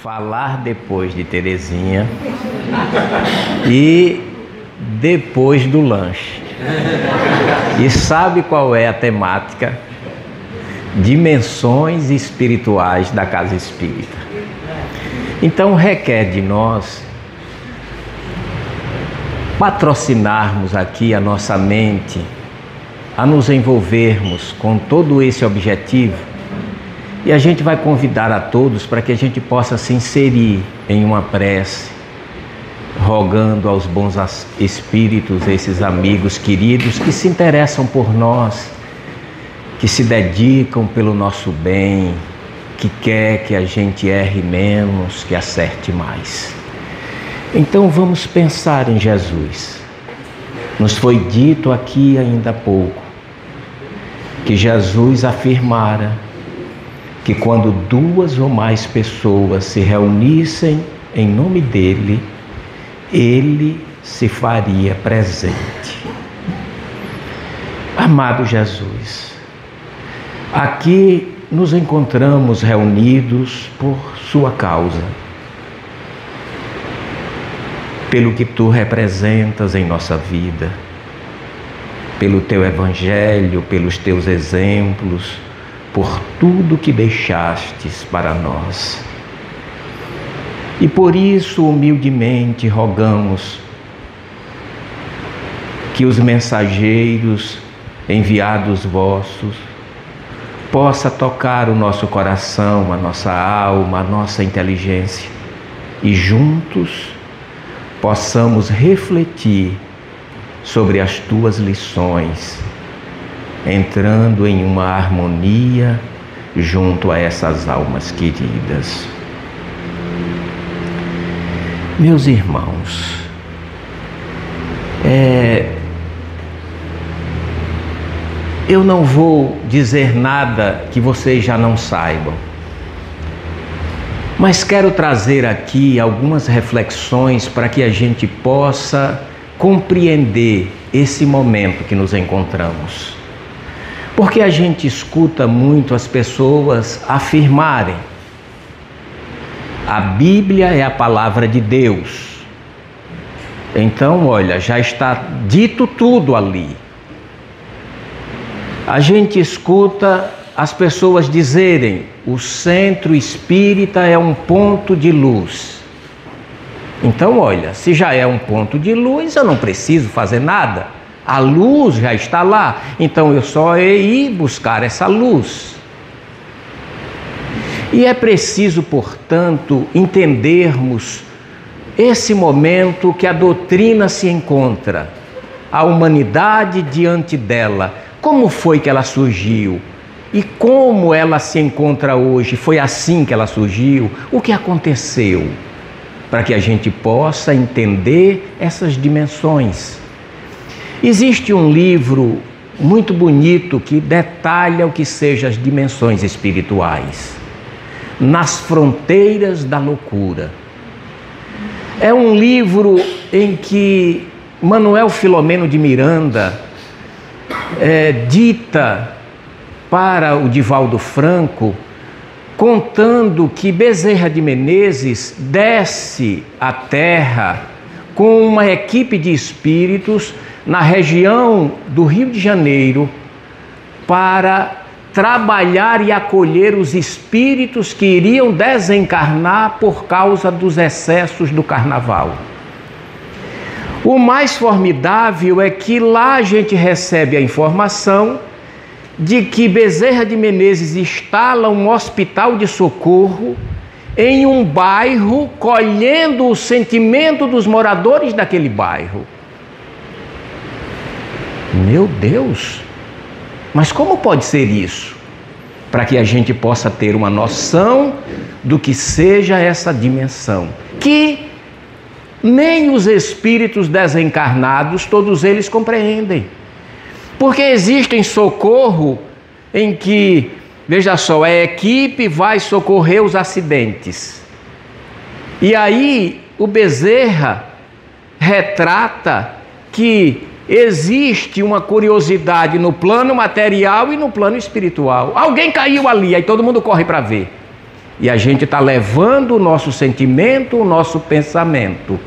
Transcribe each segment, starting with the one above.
falar depois de Terezinha e depois do lanche. E sabe qual é a temática? Dimensões espirituais da Casa Espírita. Então requer de nós patrocinarmos aqui a nossa mente, a nos envolvermos com todo esse objetivo, e a gente vai convidar a todos para que a gente possa se inserir em uma prece, rogando aos bons espíritos, esses amigos queridos que se interessam por nós, que se dedicam pelo nosso bem, que quer que a gente erre menos, que acerte mais. Então vamos pensar em Jesus. Nos foi dito aqui ainda há pouco que Jesus afirmara que quando duas ou mais pessoas se reunissem em nome dele, ele se faria presente. Amado Jesus, aqui nos encontramos reunidos por sua causa, pelo que tu representas em nossa vida, pelo teu evangelho, pelos teus exemplos, por tudo que deixastes para nós. E por isso, humildemente, rogamos que os mensageiros enviados vossos possa tocar o nosso coração, a nossa alma, a nossa inteligência, e juntos possamos refletir sobre as tuas lições, entrando em uma harmonia junto a essas almas queridas. Meus irmãos, eu não vou dizer nada que vocês já não saibam, mas quero trazer aqui algumas reflexões para que a gente possa compreender esse momento que nos encontramos. Porque a gente escuta muito as pessoas afirmarem: a Bíblia é a palavra de Deus. Então, olha, já está dito tudo ali. A gente escuta as pessoas dizerem: o centro espírita é um ponto de luz. Então, olha, se já é um ponto de luz, eu não preciso fazer nada. A luz já está lá, então eu só ir buscar essa luz. E é preciso, portanto, entendermos esse momento que a doutrina se encontra, a humanidade diante dela. Como foi que ela surgiu? E como ela se encontra hoje? Foi assim que ela surgiu? O que aconteceu? Para que a gente possa entender essas dimensões. Existe um livro muito bonito que detalha o que sejam as dimensões espirituais. Nas Fronteiras da Loucura. É um livro em que Manuel Filomeno de Miranda dita para o Divaldo Franco, contando que Bezerra de Menezes desce à Terra com uma equipe de espíritos na região do Rio de Janeiro para trabalhar e acolher os espíritos que iriam desencarnar por causa dos excessos do carnaval. O mais formidável é que lá a gente recebe a informação de que Bezerra de Menezes instala um hospital de socorro em um bairro, colhendo o sentimento dos moradores daquele bairro. Meu Deus! Mas como pode ser isso? Para que a gente possa ter uma noção do que seja essa dimensão, que nem os espíritos desencarnados, todos eles compreendem. Porque existe socorro em que, veja só, a equipe vai socorrer os acidentes. E aí o Bezerra retrata que existe uma curiosidade no plano material e no plano espiritual. Alguém caiu ali, aí todo mundo corre para ver. E a gente está levando o nosso sentimento, o nosso pensamento.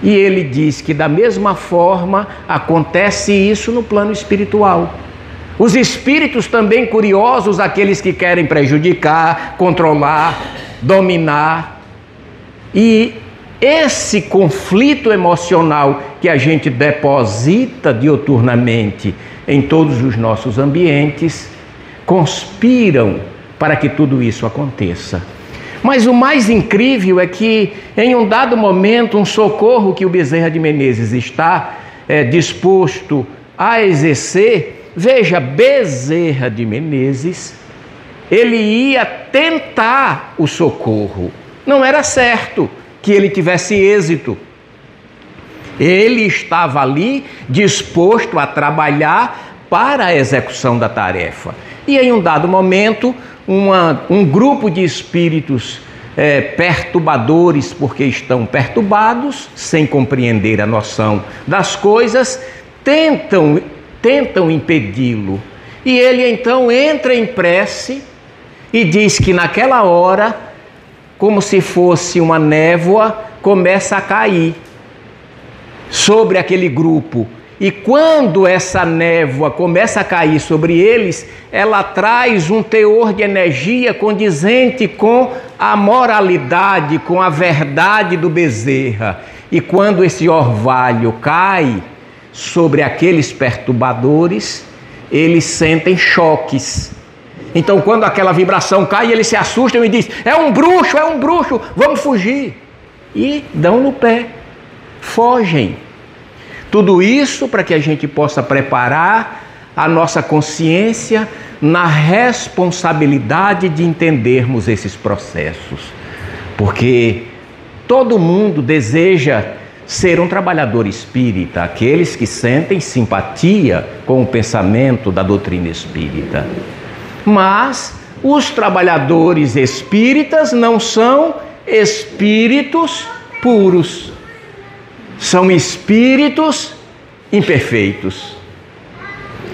E ele diz que da mesma forma acontece isso no plano espiritual. Os espíritos também curiosos, aqueles que querem prejudicar, controlar, dominar. E esse conflito emocional que a gente deposita diuturnamente em todos os nossos ambientes, conspiram para que tudo isso aconteça. Mas o mais incrível é que, em um dado momento, um socorro que o Bezerra de Menezes está disposto a exercer, veja, Bezerra de Menezes, ele ia tentar o socorro. Não era certo que ele tivesse êxito. Ele estava ali disposto a trabalhar para a execução da tarefa. E em um dado momento, um grupo de espíritos perturbadores, porque estão perturbados, sem compreender a noção das coisas, tentam impedi-lo. E ele então entra em prece e diz que naquela hora, como se fosse uma névoa, começa a cair sobre aquele grupo. E quando essa névoa começa a cair sobre eles, ela traz um teor de energia condizente com a moralidade, com a verdade do Bezerra. E quando esse orvalho cai sobre aqueles perturbadores, eles sentem choques. Então, quando aquela vibração cai, eles se assustam e dizem: é um bruxo, vamos fugir. E dão no pé, fogem. Tudo isso para que a gente possa preparar a nossa consciência na responsabilidade de entendermos esses processos. Porque todo mundo deseja ser um trabalhador espírita, aqueles que sentem simpatia com o pensamento da doutrina espírita. Mas os trabalhadores espíritas não são espíritos puros. São espíritos imperfeitos.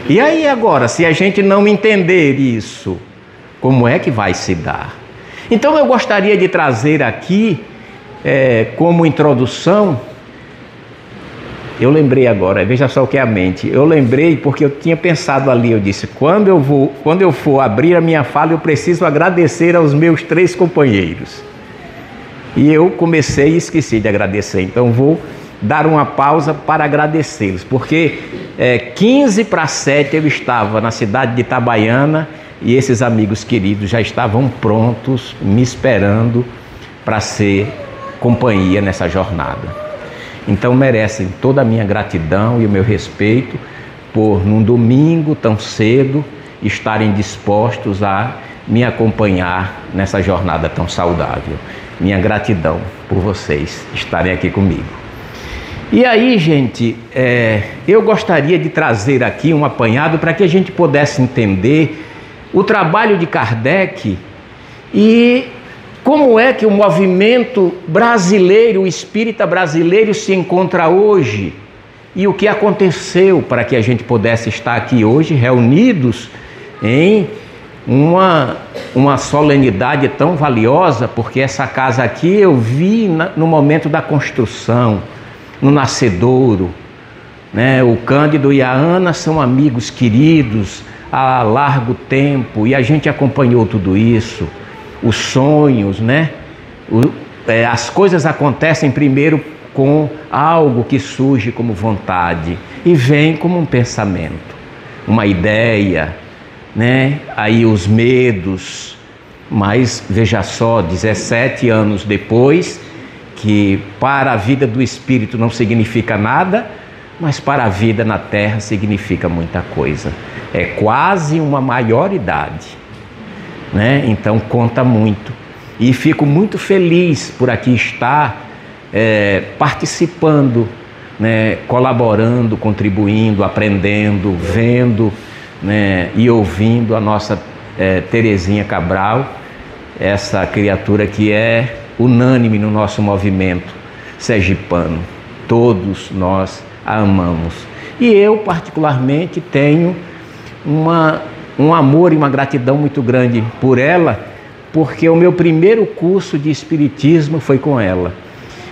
E aí agora, se a gente não entender isso, como é que vai se dar? Então eu gostaria de trazer aqui, como introdução, eu lembrei agora, veja só o que é a mente. Eu lembrei porque eu tinha pensado ali, eu disse, quando eu for abrir a minha fala, eu preciso agradecer aos meus 3 companheiros. E eu comecei e esqueci de agradecer, então vou dar uma pausa para agradecê-los, porque 15 para 7 eu estava na cidade de Itabaiana e esses amigos queridos já estavam prontos, me esperando para ser companhia nessa jornada. Então merecem toda a minha gratidão e o meu respeito por, num domingo tão cedo, estarem dispostos a me acompanhar nessa jornada tão saudável. Minha gratidão por vocês estarem aqui comigo. E aí, gente, eu gostaria de trazer aqui um apanhado para que a gente pudesse entender o trabalho de Kardec e como é que o movimento brasileiro, o espírita brasileiro se encontra hoje e o que aconteceu para que a gente pudesse estar aqui hoje reunidos em uma solenidade tão valiosa, porque essa casa aqui eu vi no momento da construção, no nascedouro, né? O Cândido e a Ana são amigos queridos há largo tempo e a gente acompanhou tudo isso, os sonhos, né? As coisas acontecem primeiro com algo que surge como vontade e vem como um pensamento, uma ideia, né? Aí os medos, mas veja só, 17 anos depois, que para a vida do espírito não significa nada, mas para a vida na terra significa muita coisa. É quase uma maioridade, né? Então conta muito. E fico muito feliz por aqui estar participando, né? Colaborando, contribuindo, aprendendo, vendo, né? E ouvindo a nossa Terezinha Cabral, essa criatura que é unânime no nosso movimento sergipano. Todos nós a amamos. E eu, particularmente, tenho um amor e uma gratidão muito grande por ela, porque o meu primeiro curso de espiritismo foi com ela.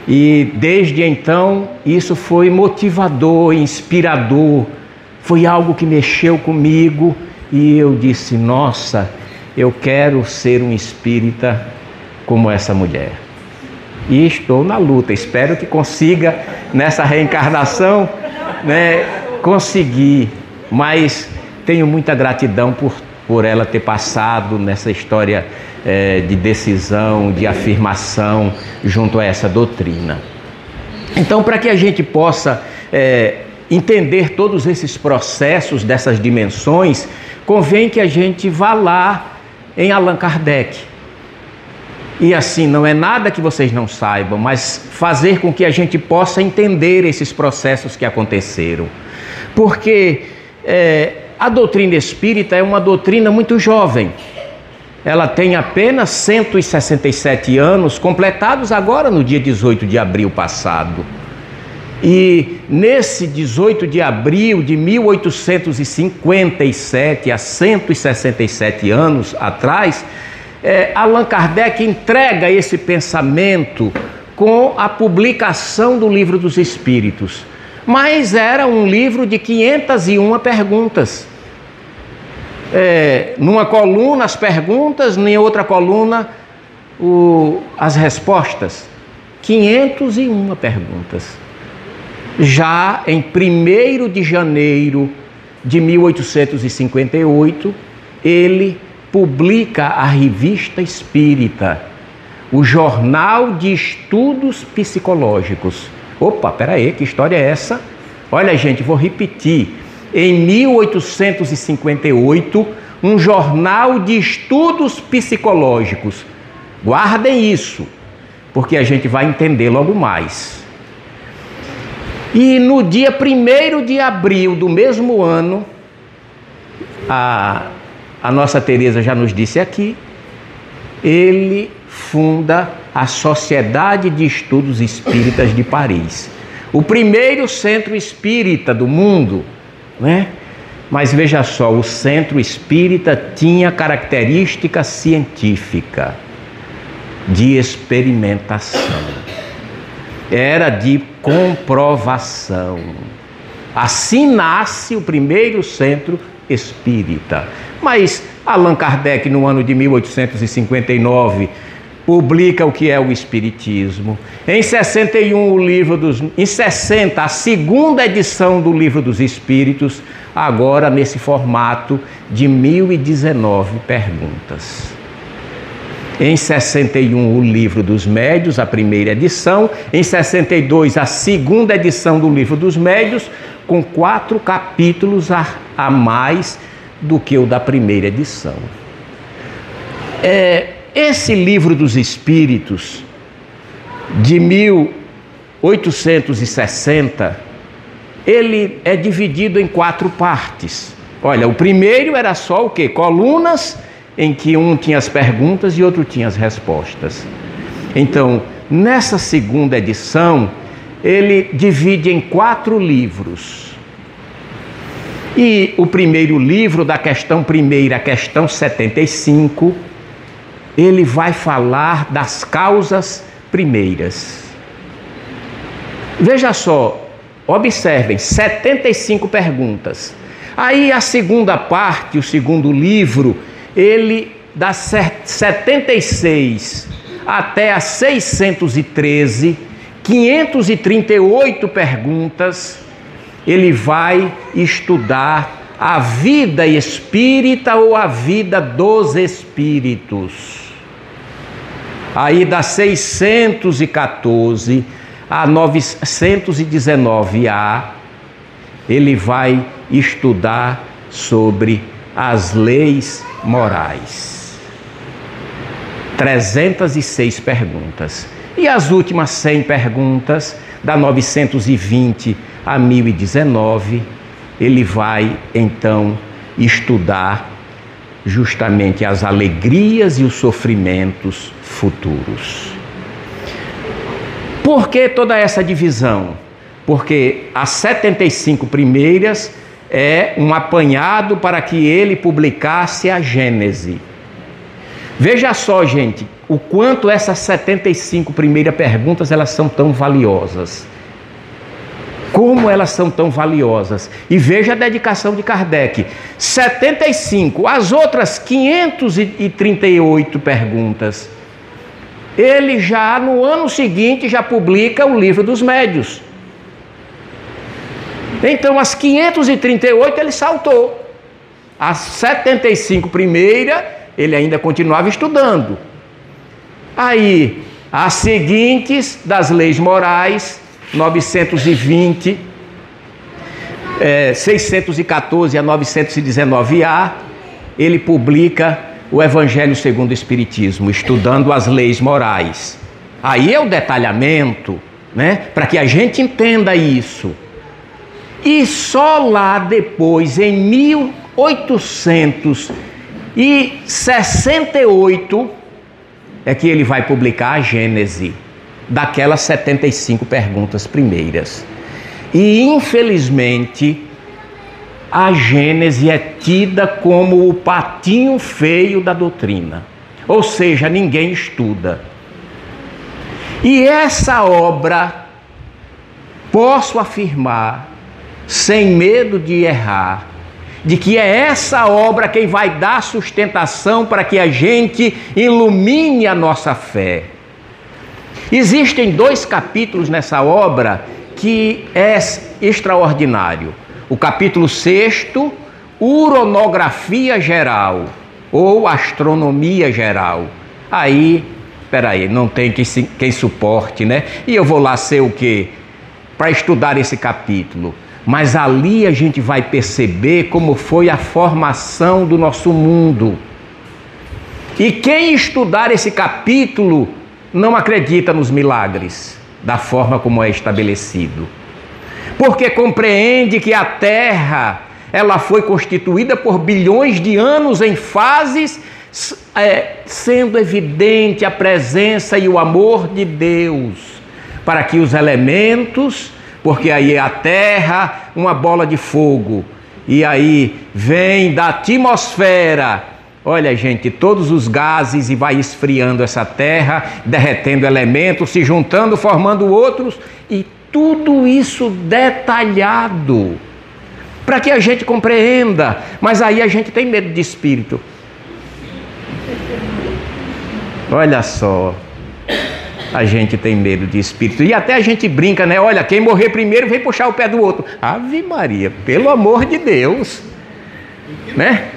E desde então isso foi motivador, inspirador, foi algo que mexeu comigo e eu disse: nossa, eu quero ser um espírita como essa mulher. E estou na luta, espero que consiga nessa reencarnação, né, conseguir, mas tenho muita gratidão por ela ter passado nessa história de decisão, de afirmação junto a essa doutrina. Então, para que a gente possa entender todos esses processos dessas dimensões, convém que a gente vá lá em Allan Kardec. E assim, não é nada que vocês não saibam, mas fazer com que a gente possa entender esses processos que aconteceram. Porque a doutrina espírita é uma doutrina muito jovem. Ela tem apenas 167 anos, completados agora no dia 18 de abril passado. E nesse 18 de abril de 1857, há 167 anos atrás, Allan Kardec entrega esse pensamento com a publicação do Livro dos Espíritos. Mas era um livro de 501 perguntas. Numa coluna as perguntas, em outra coluna as respostas. 501 perguntas. Já em 1º de janeiro de 1858, ele publica a Revista Espírita, o Jornal de Estudos Psicológicos. Opa, peraí, que história é essa? Olha, gente, vou repetir. Em 1858, um jornal de estudos psicológicos. Guardem isso, porque a gente vai entender logo mais. E no dia 1º de abril do mesmo ano, a nossa Teresa já nos disse aqui, ele funda a Sociedade de Estudos Espíritas de Paris. O primeiro centro espírita do mundo, né? Mas veja só, o centro espírita tinha característica científica, de experimentação, era de comprovação. Assim nasce o primeiro centro espírita. Mas Allan Kardec, no ano de 1859, publica o que é o Espiritismo. Em 61, em 60, a segunda edição do Livro dos Espíritos, agora nesse formato de 1019 perguntas. Em 61, o Livro dos Médios, a primeira edição. Em 62, a segunda edição do Livro dos Médios, com 4 capítulos a mais do que o da primeira edição. Esse Livro dos Espíritos, de 1860, ele é dividido em 4 partes. Olha, o primeiro era só o quê? Colunas, em que um tinha as perguntas e outro tinha as respostas. Então, nessa segunda edição, ele divide em 4 livros. E o primeiro livro, da questão primeira à questão 75, ele vai falar das causas primeiras. Veja só, observem, 75 perguntas. Aí a segunda parte, o segundo livro, ele dá 76 até a 613, 538 perguntas. Ele vai estudar a vida espírita ou a vida dos espíritos. Aí da 614 a 919A, ele vai estudar sobre as leis morais. 306 perguntas. E as últimas 100 perguntas, da 920 a 1019, ele vai então estudar justamente as alegrias e os sofrimentos futuros. Por que toda essa divisão? Porque as 75 primeiras é um apanhado para que ele publicasse a Gênese. Veja só, gente, o quanto essas 75 primeiras perguntas elas são tão valiosas. Como elas são tão valiosas. E veja a dedicação de Kardec. 75, as outras 538 perguntas. Ele já no ano seguinte já publica o Livro dos Médiuns. Então as 538 ele saltou. As 75 primeiras ele ainda continuava estudando. Aí as seguintes das leis morais, 920, 614 a 919A, ele publica o Evangelho segundo o Espiritismo, estudando as leis morais. Aí é o detalhamento, né? Para que a gente entenda isso. E só lá depois, em 1868, é que ele vai publicar a Gênese, daquelas 75 perguntas primeiras. E infelizmente a Gênese é tida como o patinho feio da doutrina, ou seja, ninguém estuda. E essa obra, posso afirmar, sem medo de errar, de que é essa obra quem vai dar sustentação para que a gente ilumine a nossa fé. Existem 2 capítulos nessa obra que é extraordinário. O capítulo 6º, Uranografia Geral, ou Astronomia Geral. Aí, peraí, não tem quem suporte, né? E eu vou lá ser o quê? Para estudar esse capítulo. Mas ali a gente vai perceber como foi a formação do nosso mundo. E quem estudar esse capítulo não acredita nos milagres, da forma como é estabelecido. Porque compreende que a Terra, ela foi constituída por bilhões de anos em fases, sendo evidente a presença e o amor de Deus, para que os elementos, porque aí é a Terra, uma bola de fogo, e aí vem da atmosfera, olha gente, todos os gases e vai esfriando essa Terra, derretendo elementos, se juntando, formando outros, e tudo isso detalhado, para que a gente compreenda. Mas aí a gente tem medo de espírito. Olha só, a gente tem medo de espírito. E até a gente brinca, né? Olha, quem morrer primeiro vem puxar o pé do outro. Ave Maria, pelo amor de Deus, né?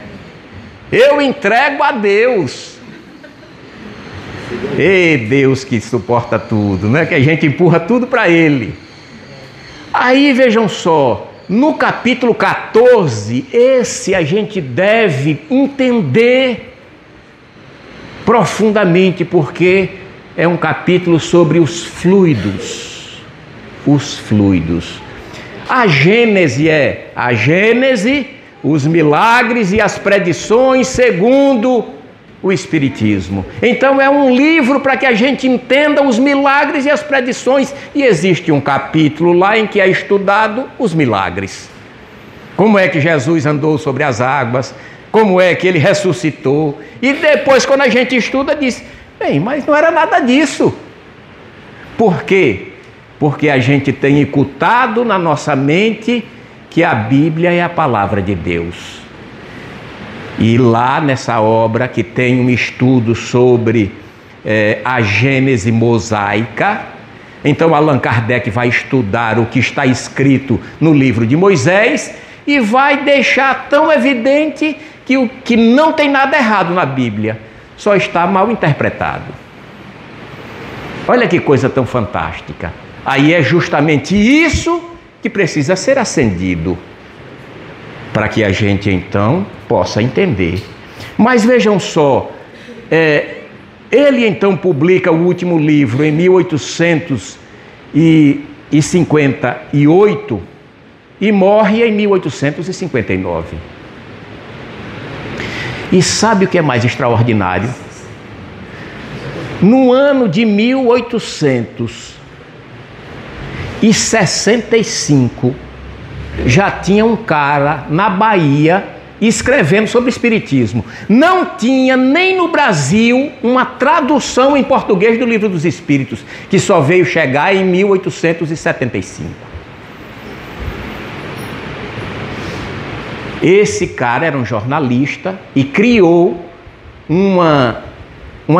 Eu entrego a Deus. E Deus que suporta tudo, né? Que a gente empurra tudo para Ele. Aí vejam só, no capítulo 14, esse a gente deve entender profundamente, porque é um capítulo sobre os fluidos. Os fluidos. A Gênese é a Gênese, os milagres e as predições segundo o Espiritismo. Então é um livro para que a gente entenda os milagres e as predições. E existe um capítulo lá em que é estudado os milagres. Como é que Jesus andou sobre as águas, como é que ele ressuscitou. E depois, quando a gente estuda, diz: bem, mas não era nada disso. Por quê? Porque a gente tem incutado na nossa mente que a Bíblia é a palavra de Deus. E lá nessa obra, que tem um estudo sobre a Gênese mosaica, então Allan Kardec vai estudar o que está escrito no livro de Moisés e vai deixar tão evidente que não tem nada errado na Bíblia, só está mal interpretado. Olha que coisa tão fantástica. Aí é justamente isso que precisa ser acendido, para que a gente então possa entender. Mas vejam só, ele então publica o último livro em 1858 e morre em 1859. E sabe o que é mais extraordinário? No ano de 1865, já tinha um cara na Bahia escrevendo sobre espiritismo. Não tinha nem no Brasil uma tradução em português do Livro dos Espíritos, que só veio chegar em 1875. Esse cara era um jornalista e criou uma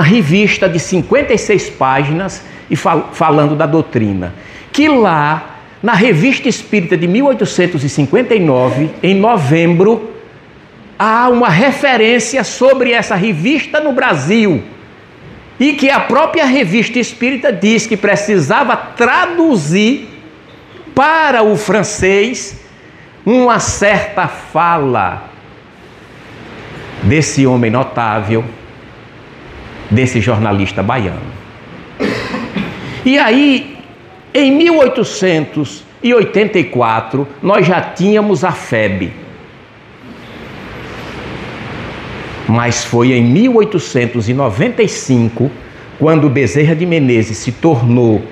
revista de 56 páginas e falando da doutrina, que lá na Revista Espírita de 1859, em novembro, há uma referência sobre essa revista no Brasil, e que a própria Revista Espírita diz que precisava traduzir para o francês uma certa fala desse homem notável, desse jornalista baiano. E aí, em 1884, nós já tínhamos a FEB. Mas foi em 1895, quando Bezerra de Menezes se tornou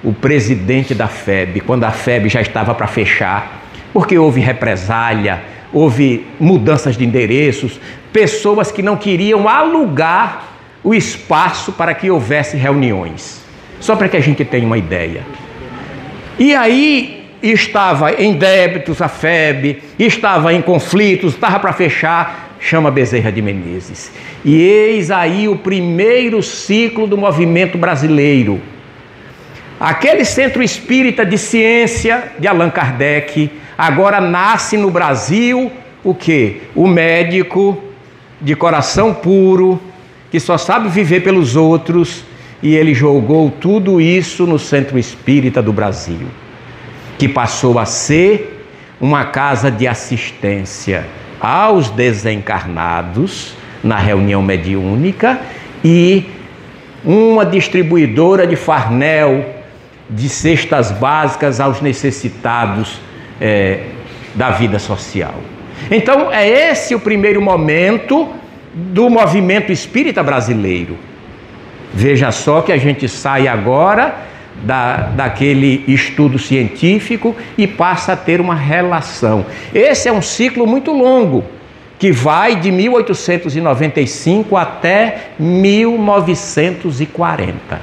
o presidente da FEB, quando a FEB já estava para fechar, porque houve represália, houve mudanças de endereços, pessoas que não queriam alugar o espaço para que houvesse reuniões. Só para que a gente tenha uma ideia. E aí estava em débitos a FEB, estava em conflitos, estava para fechar, chama Bezerra de Menezes. E eis aí o primeiro ciclo do movimento brasileiro. Aquele centro espírita de ciência de Allan Kardec, agora nasce no Brasil o quê? O médico de coração puro, que só sabe viver pelos outros, e ele jogou tudo isso no Centro Espírita do Brasil, que passou a ser uma casa de assistência aos desencarnados na reunião mediúnica e uma distribuidora de farnel, de cestas básicas aos necessitados da vida social. Então é esse o primeiro momento do movimento espírita brasileiro. Veja só que a gente sai agora daquele estudo científico e passa a ter uma relação. Esse é um ciclo muito longo, que vai de 1895 até 1940.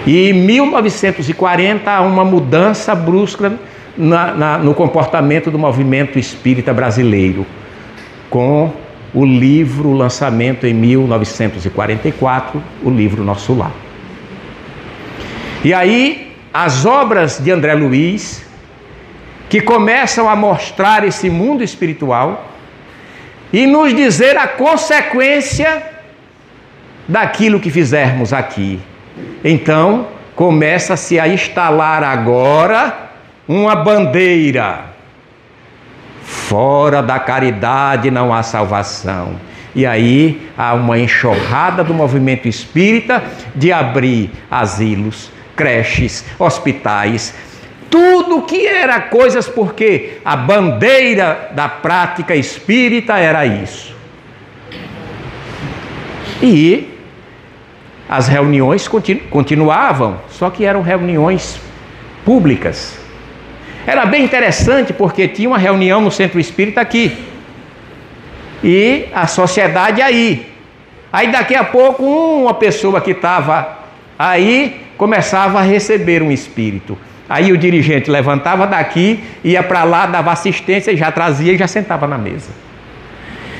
E em 1940 há uma mudança brusca no comportamento do movimento espírita brasileiro, com o livro, o lançamento em 1944, o livro Nosso Lar. E aí, as obras de André Luiz, que começam a mostrar esse mundo espiritual e nos dizer a consequência daquilo que fizermos aqui. Então, começa-se a instalar agora uma bandeira: fora da caridade não há salvação. E aí há uma enxurrada do movimento espírita de abrir asilos, creches, hospitais, tudo que era coisas, porque a bandeira da prática espírita era isso. E as reuniões continuavam, só que eram reuniões públicas. Era bem interessante porque tinha uma reunião no Centro Espírita aqui e a sociedade aí. Aí daqui a pouco uma pessoa que estava aí começava a receber um espírito. Aí o dirigente levantava daqui, ia para lá, dava assistência e já trazia e já sentava na mesa.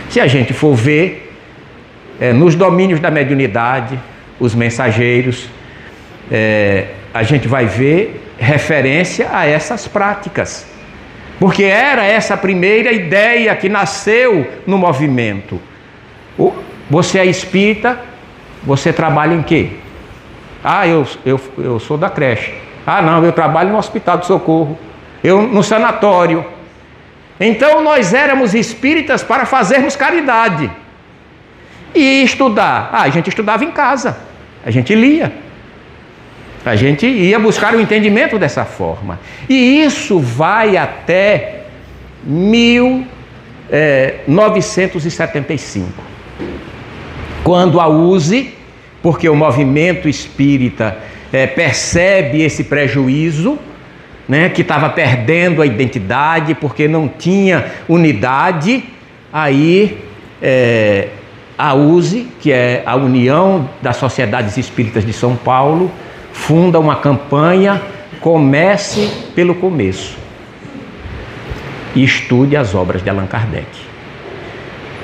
Se a gente for ver, nos domínios da mediunidade, os mensageiros, a gente vai ver referência a essas práticas, porque era essa a primeira ideia que nasceu no movimento. Você é espírita, você trabalha em quê? Ah, eu sou da creche. Ah, não, eu trabalho no hospital de socorro, eu no sanatório. Então nós éramos espíritas para fazermos caridade. E estudar? Ah, a gente estudava em casa, a gente lia, a gente ia buscar o entendimento dessa forma. E isso vai até 1975, quando a USE, porque o movimento espírita percebe esse prejuízo, né, que estava perdendo a identidade porque não tinha unidade. Aí a USE, que é a União das Sociedades Espíritas de São Paulo, funda uma campanha: comece pelo começo e estude as obras de Allan Kardec.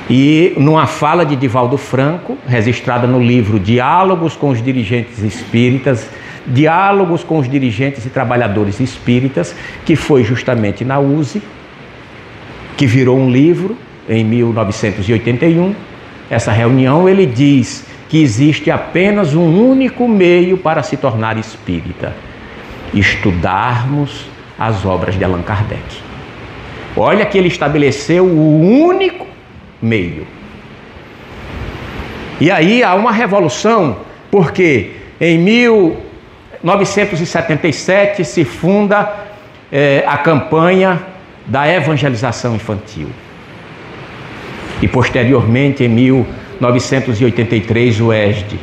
E numa fala de Divaldo Franco, registrada no livro Diálogos com os Dirigentes Espíritas, Diálogos com os Dirigentes e Trabalhadores Espíritas, que foi justamente na USE, que virou um livro em 1981, essa reunião, ele diz que existe apenas um único meio para se tornar espírita: estudarmos as obras de Allan Kardec. Olha que ele estabeleceu o único meio. E aí há uma revolução, porque em 1977 se funda a campanha da evangelização infantil. E posteriormente, em 1983, o ESD.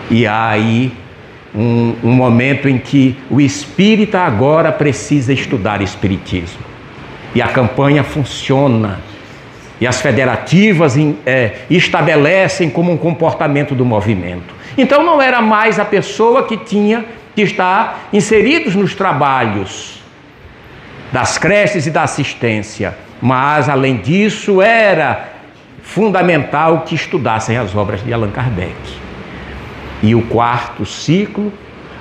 E há aí um momento em que o espírita agora precisa estudar espiritismo. E a campanha funciona. E as federativas estabelecem como um comportamento do movimento. Então não era mais a pessoa que tinha que estar inseridos nos trabalhos das creches e da assistência, mas além disso era fundamental que estudassem as obras de Allan Kardec. E o quarto ciclo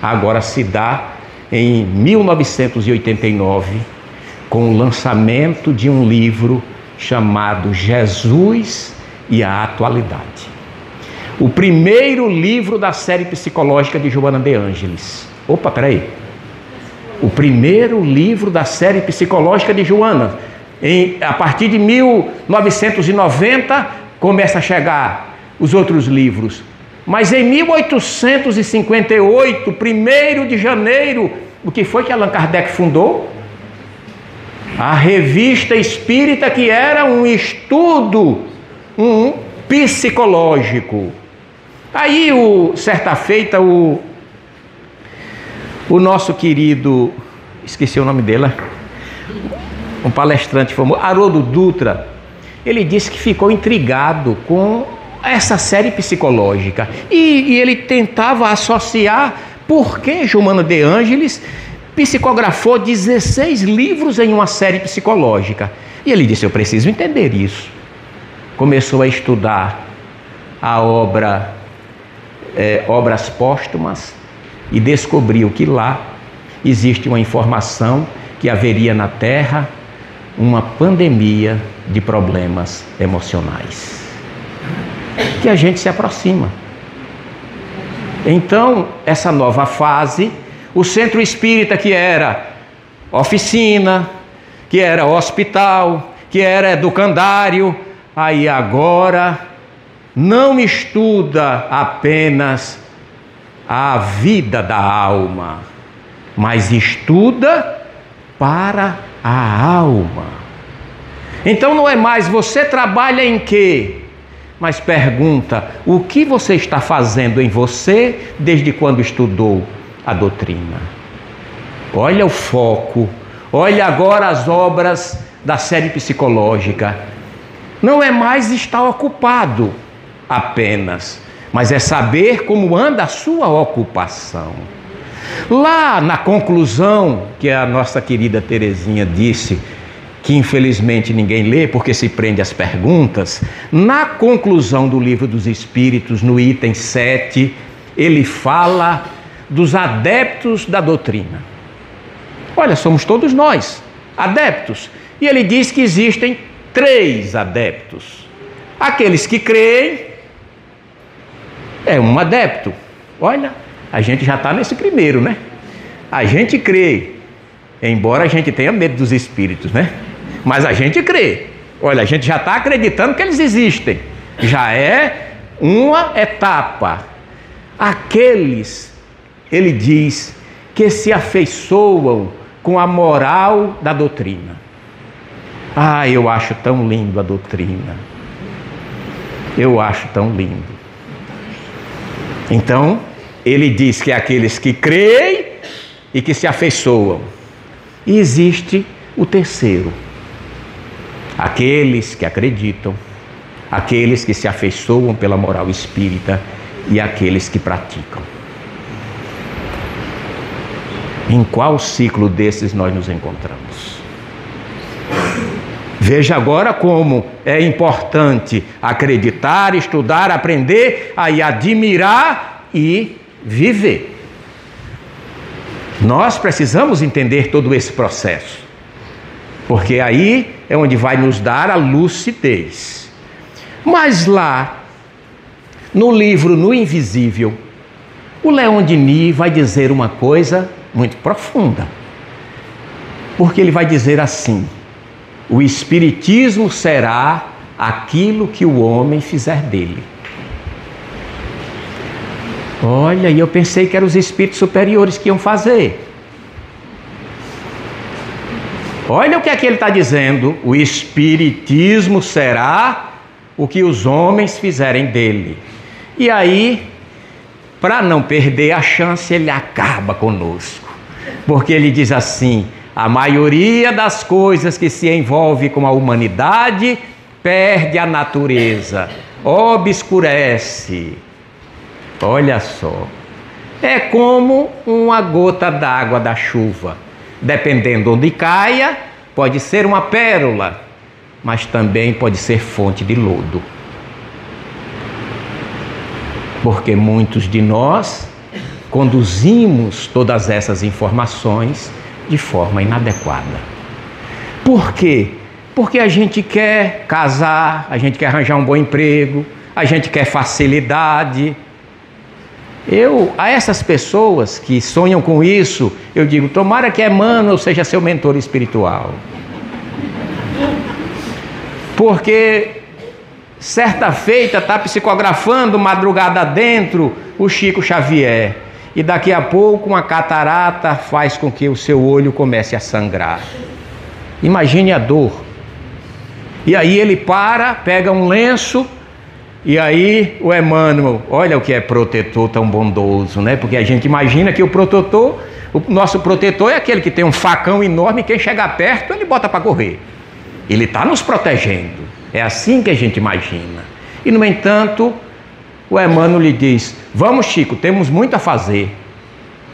agora se dá em 1989, com o lançamento de um livro chamado Jesus e a Atualidade. O primeiro livro da série psicológica de Joana de Ângeles. Opa, peraí. O primeiro livro da série psicológica de Joana. A partir de 1990 começa a chegar os outros livros. Mas em 1858, 1º de janeiro, o que foi que Allan Kardec fundou? A Revista Espírita, que era um estudo psicológico. Aí, certa feita, o nosso querido, esqueci o nome dele, um palestrante famoso, Haroldo Dutra, ele disse que ficou intrigado com essa série psicológica. E ele tentava associar por que Joana de Ângeles psicografou 16 livros em uma série psicológica. E ele disse: eu preciso entender isso. Começou a estudar a obras póstumas e descobriu que lá existe uma informação que haveria na Terra uma pandemia de problemas emocionais, que a gente se aproxima. Então, essa nova fase, o centro espírita, que era oficina, que era hospital, que era educandário, aí agora não estuda apenas a vida da alma, mas estuda para a alma. Então não é mais você trabalha em quê? Mas pergunta: o que você está fazendo em você desde quando estudou a doutrina? Olha o foco, olha agora as obras da série psicológica. Não é mais estar ocupado apenas, mas é saber como anda a sua ocupação. Lá na conclusão, que a nossa querida Terezinha disse, que infelizmente ninguém lê porque se prende às perguntas, na conclusão do Livro dos Espíritos, no item 7, ele fala dos adeptos da doutrina. Olha, somos todos nós adeptos. E ele diz que existem 3 adeptos. Aqueles que creem, é um adepto. Olha, a gente já está nesse primeiro, né? A gente crê, embora a gente tenha medo dos espíritos, né? Mas a gente crê. Olha, a gente já está acreditando que eles existem. Já é uma etapa. Aqueles, ele diz, que se afeiçoam com a moral da doutrina. Ah, eu acho tão lindo a doutrina. Eu acho tão lindo. Então, ele diz que aqueles que creem e que se afeiçoam. E existe o terceiro, aqueles que acreditam, aqueles que se afeiçoam pela moral espírita e aqueles que praticam. Em qual ciclo desses nós nos encontramos? Veja agora como é importante acreditar, estudar, aprender, aí admirar e viver. Nós precisamos entender todo esse processo, porque aí é onde vai nos dar a lucidez. Mas lá, no livro No Invisível, o Leon Denis vai dizer uma coisa muito profunda, porque ele vai dizer assim: o espiritismo será aquilo que o homem fizer dele. Olha, e eu pensei que eram os espíritos superiores que iam fazer. Olha o que é que ele está dizendo: o espiritismo será o que os homens fizerem dele. E aí, para não perder a chance, ele acaba conosco, porque ele diz assim: a maioria das coisas que se envolve com a humanidade perde a natureza, obscurece. Olha só, é como uma gota d'água da chuva. Dependendo onde caia, pode ser uma pérola, mas também pode ser fonte de lodo. Porque muitos de nós conduzimos todas essas informações de forma inadequada. Por quê? Porque a gente quer casar, a gente quer arranjar um bom emprego, a gente quer facilidade. A essas pessoas que sonham com isso, eu digo: tomara que Emmanuel seja seu mentor espiritual. Porque certa feita está psicografando madrugada dentro o Chico Xavier, e daqui a pouco uma catarata faz com que o seu olho comece a sangrar. Imagine a dor. E aí ele pega um lenço, e aí o Emmanuel, olha o que é protetor tão bondoso, né? Porque a gente imagina que o nosso protetor é aquele que tem um facão enorme, e quem chegar perto ele bota para correr. Ele está nos protegendo. É assim que a gente imagina. E no entanto, o Emmanuel lhe diz: vamos, Chico, temos muito a fazer.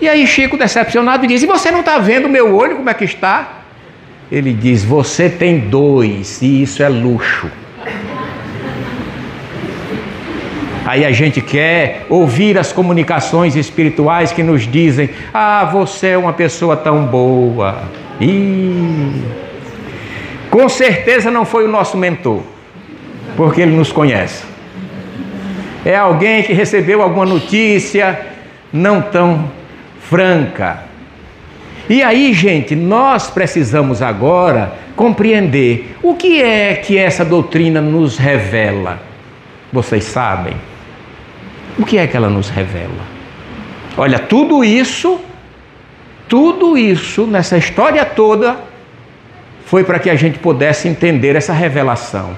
E aí Chico, decepcionado, diz: e você não está vendo o meu olho como é que está? Ele diz: você tem dois, e isso é luxo. Aí a gente quer ouvir as comunicações espirituais que nos dizem: ah, você é uma pessoa tão boa. Com certeza não foi o nosso mentor, porque ele nos conhece. É alguém que recebeu alguma notícia não tão franca. E aí, gente, nós precisamos agora compreender o que é que essa doutrina nos revela. Vocês sabem? O que é que ela nos revela? Olha, tudo isso nessa história toda foi para que a gente pudesse entender essa revelação.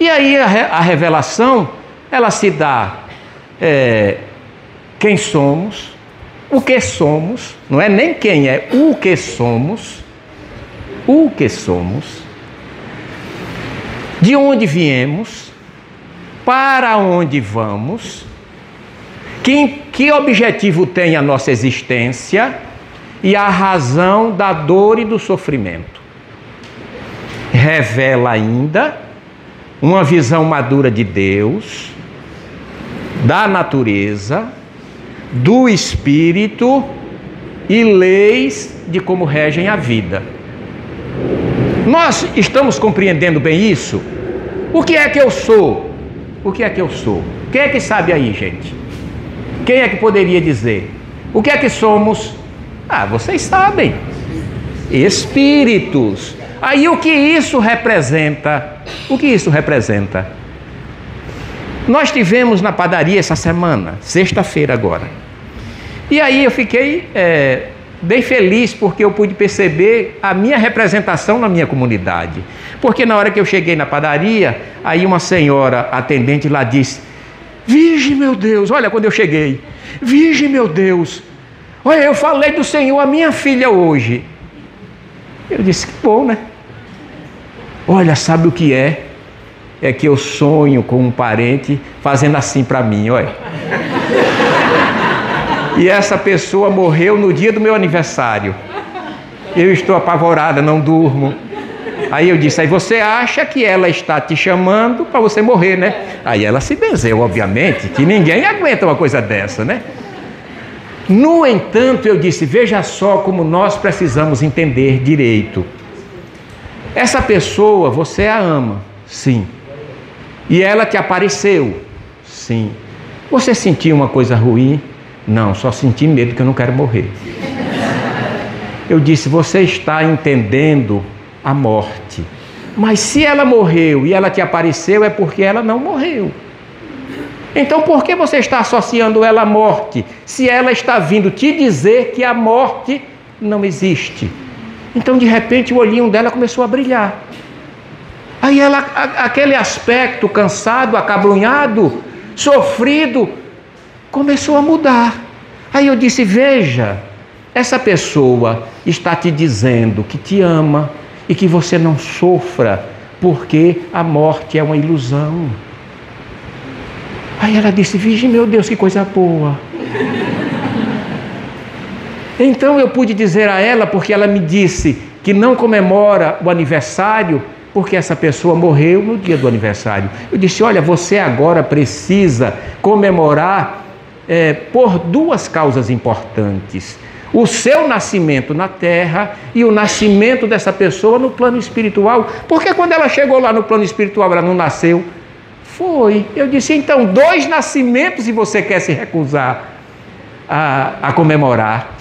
E aí a revelação, ela se dá quem somos, o que somos, não é nem quem é, o que somos, de onde viemos, para onde vamos, que objetivo tem a nossa existência e a razão da dor e do sofrimento. Revela ainda uma visão madura de Deus, da natureza, do espírito e leis de como regem a vida. Nós estamos compreendendo bem isso? O que é que eu sou? O que é que eu sou? Quem é que sabe aí, gente? Quem é que poderia dizer? O que é que somos? Ah, vocês sabem. Espíritos. Aí o que isso representa? O que isso representa? Nós tivemos na padaria essa semana, sexta-feira agora. E aí eu fiquei bem feliz porque eu pude perceber a minha representação na minha comunidade. Porque na hora que eu cheguei na padaria, aí uma senhora atendente lá disse: Virgem, meu Deus, olha quando eu cheguei, Virgem, meu Deus, Olha, eu falei do Senhor à minha filha hoje. Eu disse, que bom, né? Olha, sabe o que é? É que eu sonho com um parente fazendo assim para mim, olha. E essa pessoa morreu no dia do meu aniversário. Eu estou apavorada, não durmo. Aí eu disse, aí você acha que ela está te chamando para você morrer, né? Aí ela se benzeu, obviamente, que ninguém aguenta uma coisa dessa, né? No entanto, eu disse, veja só como nós precisamos entender direito. Essa pessoa, você a ama, sim. E ela te apareceu, sim. Você sentiu uma coisa ruim? Não, só senti medo que eu não quero morrer. Eu disse, você está entendendo a morte. Mas se ela morreu e ela te apareceu, é porque ela não morreu. Então por que você está associando ela à morte, se ela está vindo te dizer que a morte não existe? Então de repente o olhinho dela começou a brilhar. Aí ela, aquele aspecto cansado, acabrunhado, sofrido, começou a mudar. Aí eu disse, veja, essa pessoa está te dizendo que te ama e que você não sofra, porque a morte é uma ilusão. Aí ela disse, Virgem, meu Deus, que coisa boa. Então eu pude dizer a ela, porque ela me disse que não comemora o aniversário, porque essa pessoa morreu no dia do aniversário. Eu disse, olha, você agora precisa comemorar por duas causas importantes. O seu nascimento na terra e o nascimento dessa pessoa no plano espiritual. Porque quando ela chegou lá no plano espiritual, ela não nasceu? Foi. Eu disse, então, 2 nascimentos e você quer se recusar a comemorar.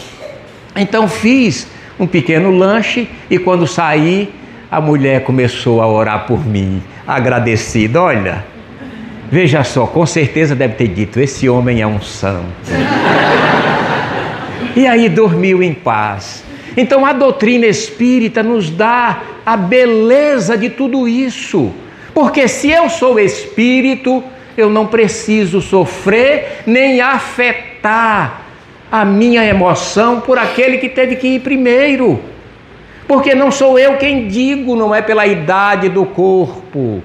Então fiz um pequeno lanche e quando saí, a mulher começou a orar por mim, agradecida. Olha, veja só, com certeza deve ter dito, esse homem é um santo. E aí dormiu em paz. Então a doutrina espírita nos dá a beleza de tudo isso. Porque se eu sou espírito, eu não preciso sofrer nem afetar a minha emoção por aquele que teve que ir primeiro. Porque não sou eu quem digo, não é pela idade do corpo.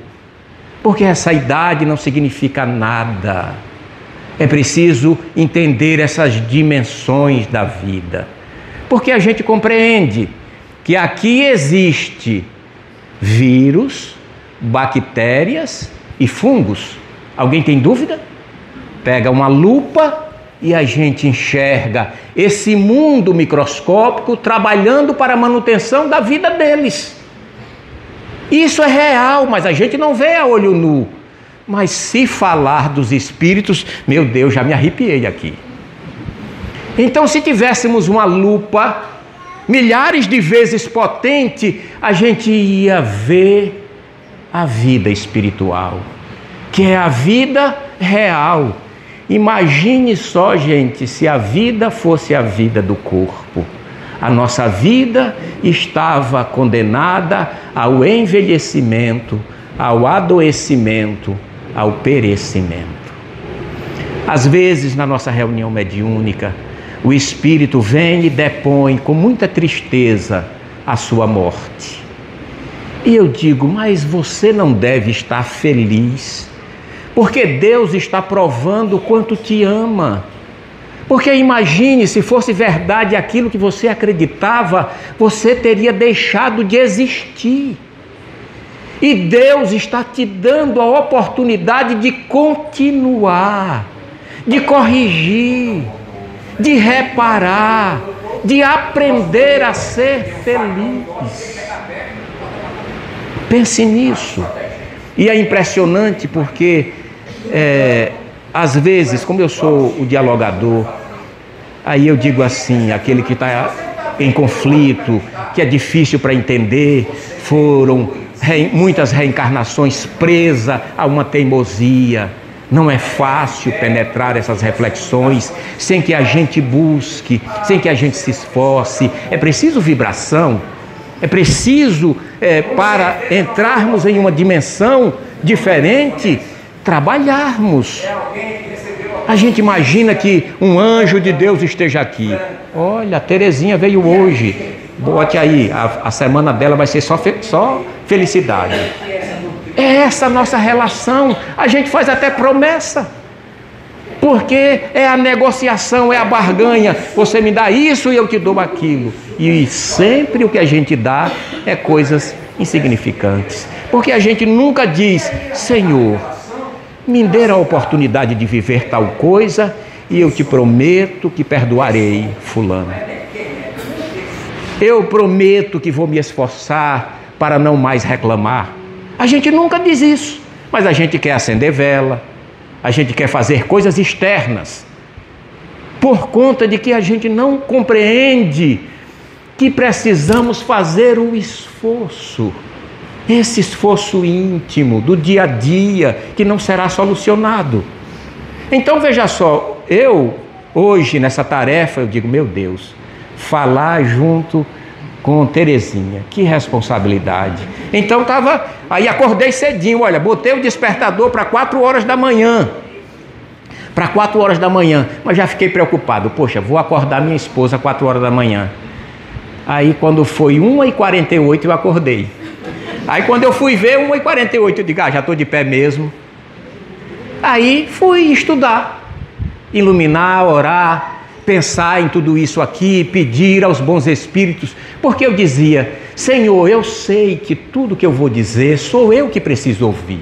Porque essa idade não significa nada. É preciso entender essas dimensões da vida. Porque a gente compreende que aqui existe vírus, bactérias e fungos. Alguém tem dúvida? Pega uma lupa e a gente enxerga esse mundo microscópico trabalhando para a manutenção da vida deles. Isso é real, mas a gente não vê a olho nu. Mas se falar dos espíritos, meu Deus, já me arrepiei aqui. Então, se tivéssemos uma lupa milhares de vezes potente, a gente ia ver a vida espiritual, que é a vida real. Imagine só, gente, se a vida fosse a vida do corpo. A nossa vida estava condenada ao envelhecimento, ao adoecimento, ao perecimento. Às vezes, na nossa reunião mediúnica, o espírito vem e depõe com muita tristeza a sua morte. E eu digo, mas você não deve estar feliz, porque Deus está provando o quanto te ama. Porque imagine, se fosse verdade aquilo que você acreditava, você teria deixado de existir. E Deus está te dando a oportunidade de continuar, de corrigir, de reparar, de aprender a ser feliz. Pense nisso. E é impressionante porque, às vezes, como eu sou o dialogador, aí eu digo assim, aquele que está em conflito, que é difícil para entender, foram muitas reencarnações presa a uma teimosia. Não é fácil penetrar essas reflexões sem que a gente busque, sem que a gente se esforce. É preciso vibração, é preciso, para entrarmos em uma dimensão diferente, trabalharmos. A gente imagina que um anjo de Deus esteja aqui. Olha, a Terezinha veio hoje. Bote aí, a semana dela vai ser só felicidade. É essa a nossa relação. A gente faz até promessa. Porque é a negociação, é a barganha. Você me dá isso e eu te dou aquilo. E sempre o que a gente dá é coisas insignificantes. Porque a gente nunca diz: Senhor, me dê a oportunidade de viver tal coisa e eu te prometo que perdoarei fulano. Eu prometo que vou me esforçar para não mais reclamar. A gente nunca diz isso, mas a gente quer acender vela, a gente quer fazer coisas externas, por conta de que a gente não compreende que precisamos fazer o esforço. Esse esforço íntimo do dia a dia que não será solucionado. Então veja só, eu hoje nessa tarefa eu digo: meu Deus, falar junto com Terezinha, que responsabilidade. Então aí acordei cedinho, olha, botei o despertador para 4 horas da manhã. Para 4 horas da manhã, mas já fiquei preocupado. Poxa, vou acordar minha esposa 4 horas da manhã. Aí quando foi 1h48 eu acordei. Aí quando eu fui ver 1h48, eu digo: já estou de pé mesmo. Aí fui estudar, iluminar, orar, pensar em tudo isso aqui, pedir aos bons espíritos, porque eu dizia: Senhor, eu sei que tudo que eu vou dizer sou eu que preciso ouvir,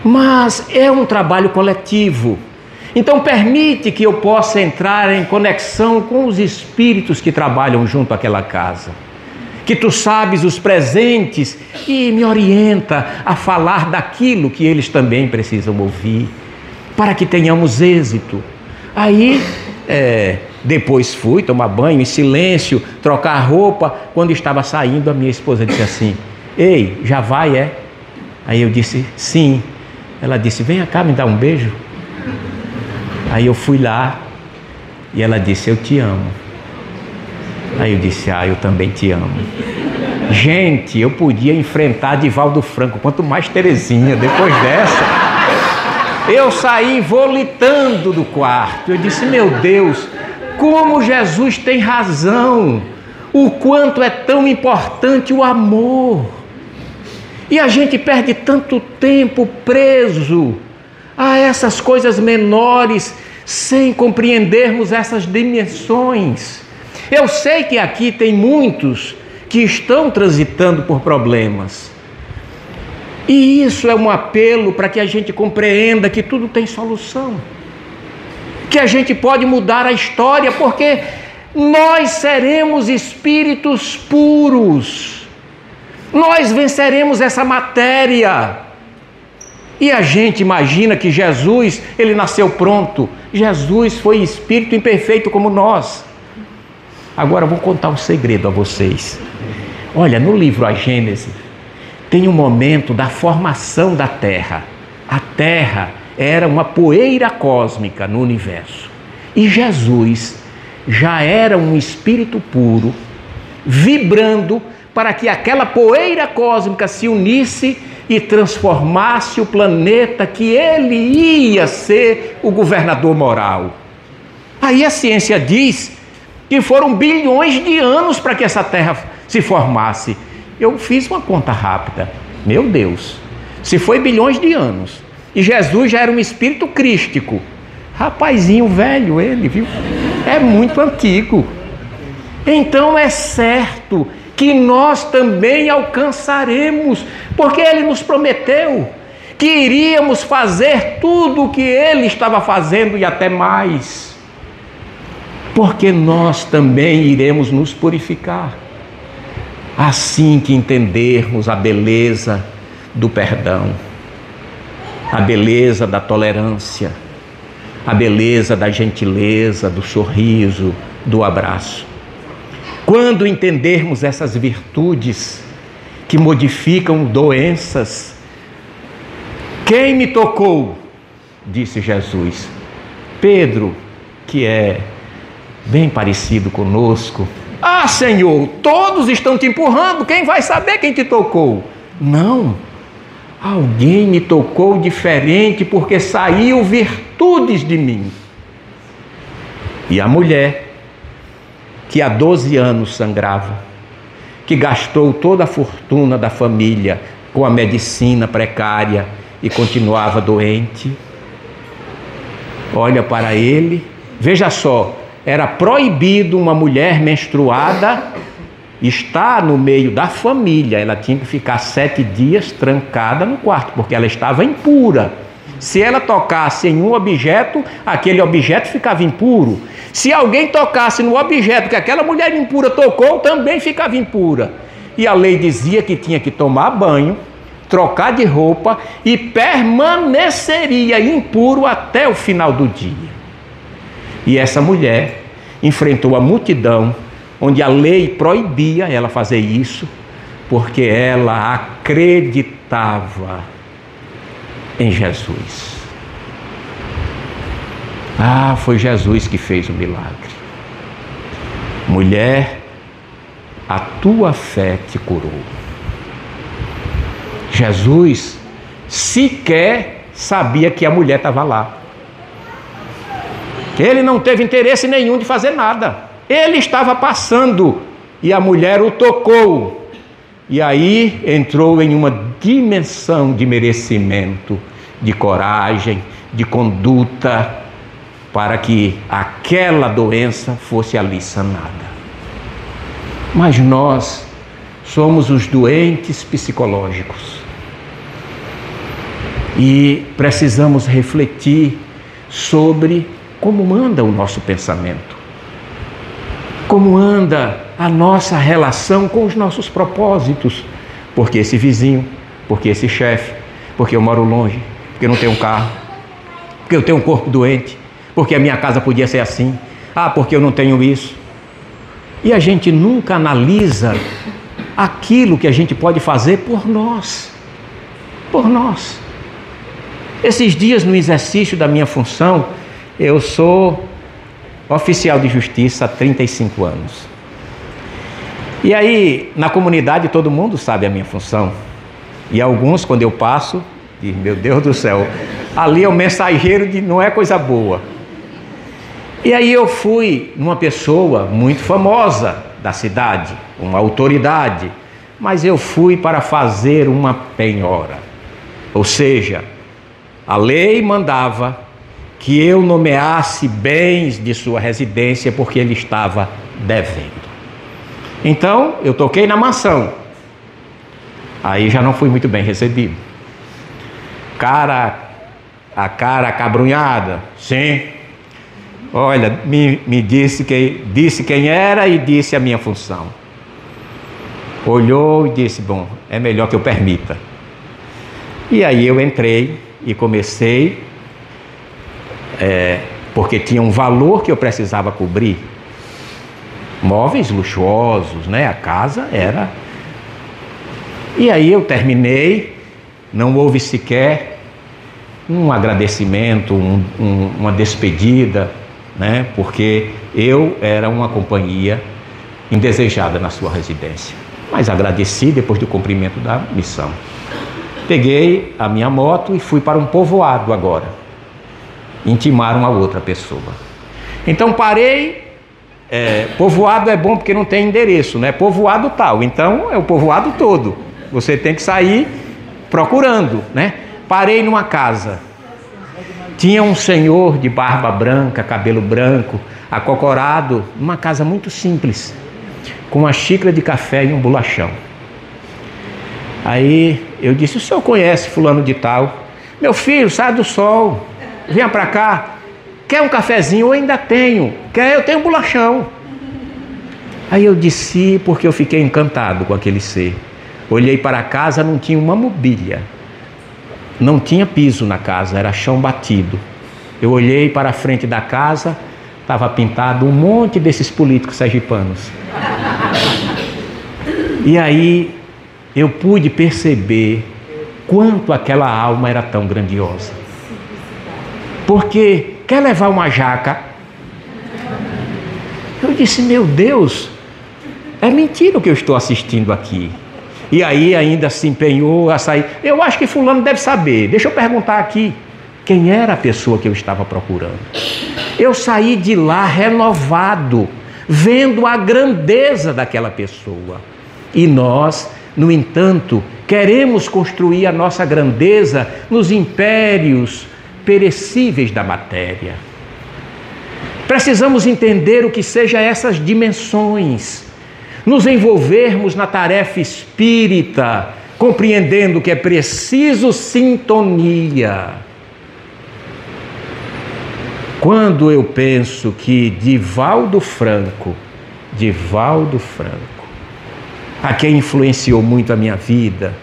mas é um trabalho coletivo. Então permite que eu possa entrar em conexão com os espíritos que trabalham junto àquela casa, que tu sabes os presentes, e me orienta a falar daquilo que eles também precisam ouvir, para que tenhamos êxito. Aí, depois fui tomar banho em silêncio, trocar roupa. Quando estava saindo, a minha esposa disse assim: ei, já vai, é? Aí eu disse: sim. Ela disse: vem cá, me dá um beijo. Aí eu fui lá e ela disse: eu te amo. Aí eu disse: eu também te amo. Gente, eu podia enfrentar Divaldo Franco, quanto mais Terezinha. Depois dessa, eu saí volitando do quarto. Eu disse: meu Deus, como Jesus tem razão, o quanto é tão importante o amor. E a gente perde tanto tempo preso a essas coisas menores, sem compreendermos essas dimensões. Eu sei que aqui tem muitos que estão transitando por problemas. E isso é um apelo para que a gente compreenda que tudo tem solução. Que a gente pode mudar a história, porque nós seremos espíritos puros. Nós venceremos essa matéria. E a gente imagina que Jesus, ele nasceu pronto. Jesus foi espírito imperfeito como nós. Agora eu vou contar um segredo a vocês. Olha, no livro A Gênese, tem um momento da formação da Terra. A Terra era uma poeira cósmica no universo. E Jesus já era um espírito puro, vibrando para que aquela poeira cósmica se unisse e transformasse o planeta, que ele ia ser o governador moral. Aí a ciência diz que foram bilhões de anos para que essa Terra se formasse. Eu fiz uma conta rápida. Meu Deus, se foi bilhões de anos, e Jesus já era um espírito crístico, rapazinho velho ele, viu? É muito antigo. Então é certo que nós também alcançaremos, porque ele nos prometeu que iríamos fazer tudo o que ele estava fazendo e até mais, porque nós também iremos nos purificar, assim que entendermos a beleza do perdão, a beleza da tolerância, a beleza da gentileza, do sorriso, do abraço. Quando entendermos essas virtudes que modificam doenças, quem me tocou? Disse Jesus. Pedro, que é bem parecido conosco: ah, Senhor, todos estão te empurrando, quem vai saber quem te tocou? Não, alguém me tocou diferente porque saiu virtudes de mim. E a mulher, que há 12 anos sangrava, que gastou toda a fortuna da família com a medicina precária e continuava doente, olha para ele, veja só, era proibido uma mulher menstruada estar no meio da família, ela tinha que ficar 7 dias trancada no quarto, porque ela estava impura. Se ela tocasse em um objeto, aquele objeto ficava impuro. Se alguém tocasse no objeto que aquela mulher impura tocou, também ficava impura. E a lei dizia que tinha que tomar banho, trocar de roupa e permaneceria impuro até o final do dia. E essa mulher enfrentou a multidão, onde a lei proibia ela fazer isso, porque ela acreditava em Jesus. Ah, foi Jesus que fez o milagre. Mulher, a tua fé te curou. Jesus sequer sabia que a mulher estava lá. Ele não teve interesse nenhum de fazer nada. Ele estava passando e a mulher o tocou. E aí entrou em uma dimensão de merecimento, de coragem, de conduta, para que aquela doença fosse ali sanada. Mas nós somos os doentes psicológicos e precisamos refletir sobre como anda o nosso pensamento, como anda a nossa relação com os nossos propósitos. Porque esse vizinho, porque esse chefe, porque eu moro longe, porque eu não tenho um carro, porque eu tenho um corpo doente, porque a minha casa podia ser assim, porque eu não tenho isso. E a gente nunca analisa aquilo que a gente pode fazer por nós. Por nós. Esses dias, no exercício da minha função, eu sou oficial de justiça há 35 anos. E aí, na comunidade, todo mundo sabe a minha função. E alguns, quando eu passo, dizem, meu Deus do céu, ali é o mensageiro de não é coisa boa. E aí eu fui numa pessoa muito famosa da cidade, uma autoridade, mas eu fui para fazer uma penhora. Ou seja, a lei mandava que eu nomeasse bens de sua residência porque ele estava devendo. Então, eu toquei na mansão. Aí já não fui muito bem recebido. A cara acabrunhada, sim. Olha, me disse quem era e disse a minha função. Olhou e disse, bom, é melhor que eu permita. E aí eu entrei e comecei, porque tinha um valor que eu precisava cobrir. Móveis luxuosos, né? A casa era... E aí eu terminei, não houve sequer um agradecimento, uma despedida, né? Porque eu era uma companhia indesejada na sua residência. Mas agradeci depois do cumprimento da missão. Peguei a minha moto e fui para um povoado agora. Intimaram a outra pessoa. Então parei. Povoado é bom porque não tem endereço, né? Povoado tal, então é o povoado todo. Você tem que sair procurando, né? Parei numa casa. Tinha um senhor de barba branca, cabelo branco, acocorado, numa casa muito simples, com uma xícara de café e um bolachão. Aí eu disse, o senhor conhece fulano de tal? Meu filho, sai do sol, venha para cá. Quer um cafezinho? Eu ainda tenho. Quer? Eu tenho um bolachão. Aí eu desci porque eu fiquei encantado com aquele ser. Olhei para a casa, não tinha uma mobília. Não tinha piso na casa, era chão batido. Eu olhei para a frente da casa, estava pintado um monte desses políticos sergipanos. E aí eu pude perceber quanto aquela alma era tão grandiosa. Porque quer levar uma jaca? Eu disse, meu Deus, é mentira o que eu estou assistindo aqui. E aí ainda se empenhou a sair. Eu acho que fulano deve saber. Deixa eu perguntar aqui. Quem era a pessoa que eu estava procurando? Eu saí de lá renovado, vendo a grandeza daquela pessoa. E nós, no entanto, queremos construir a nossa grandeza nos impérios perecíveis da matéria. Precisamos entender o que sejam essas dimensões, nos envolvermos na tarefa espírita, compreendendo que é preciso sintonia. Quando eu penso que Divaldo Franco, a quem influenciou muito a minha vida,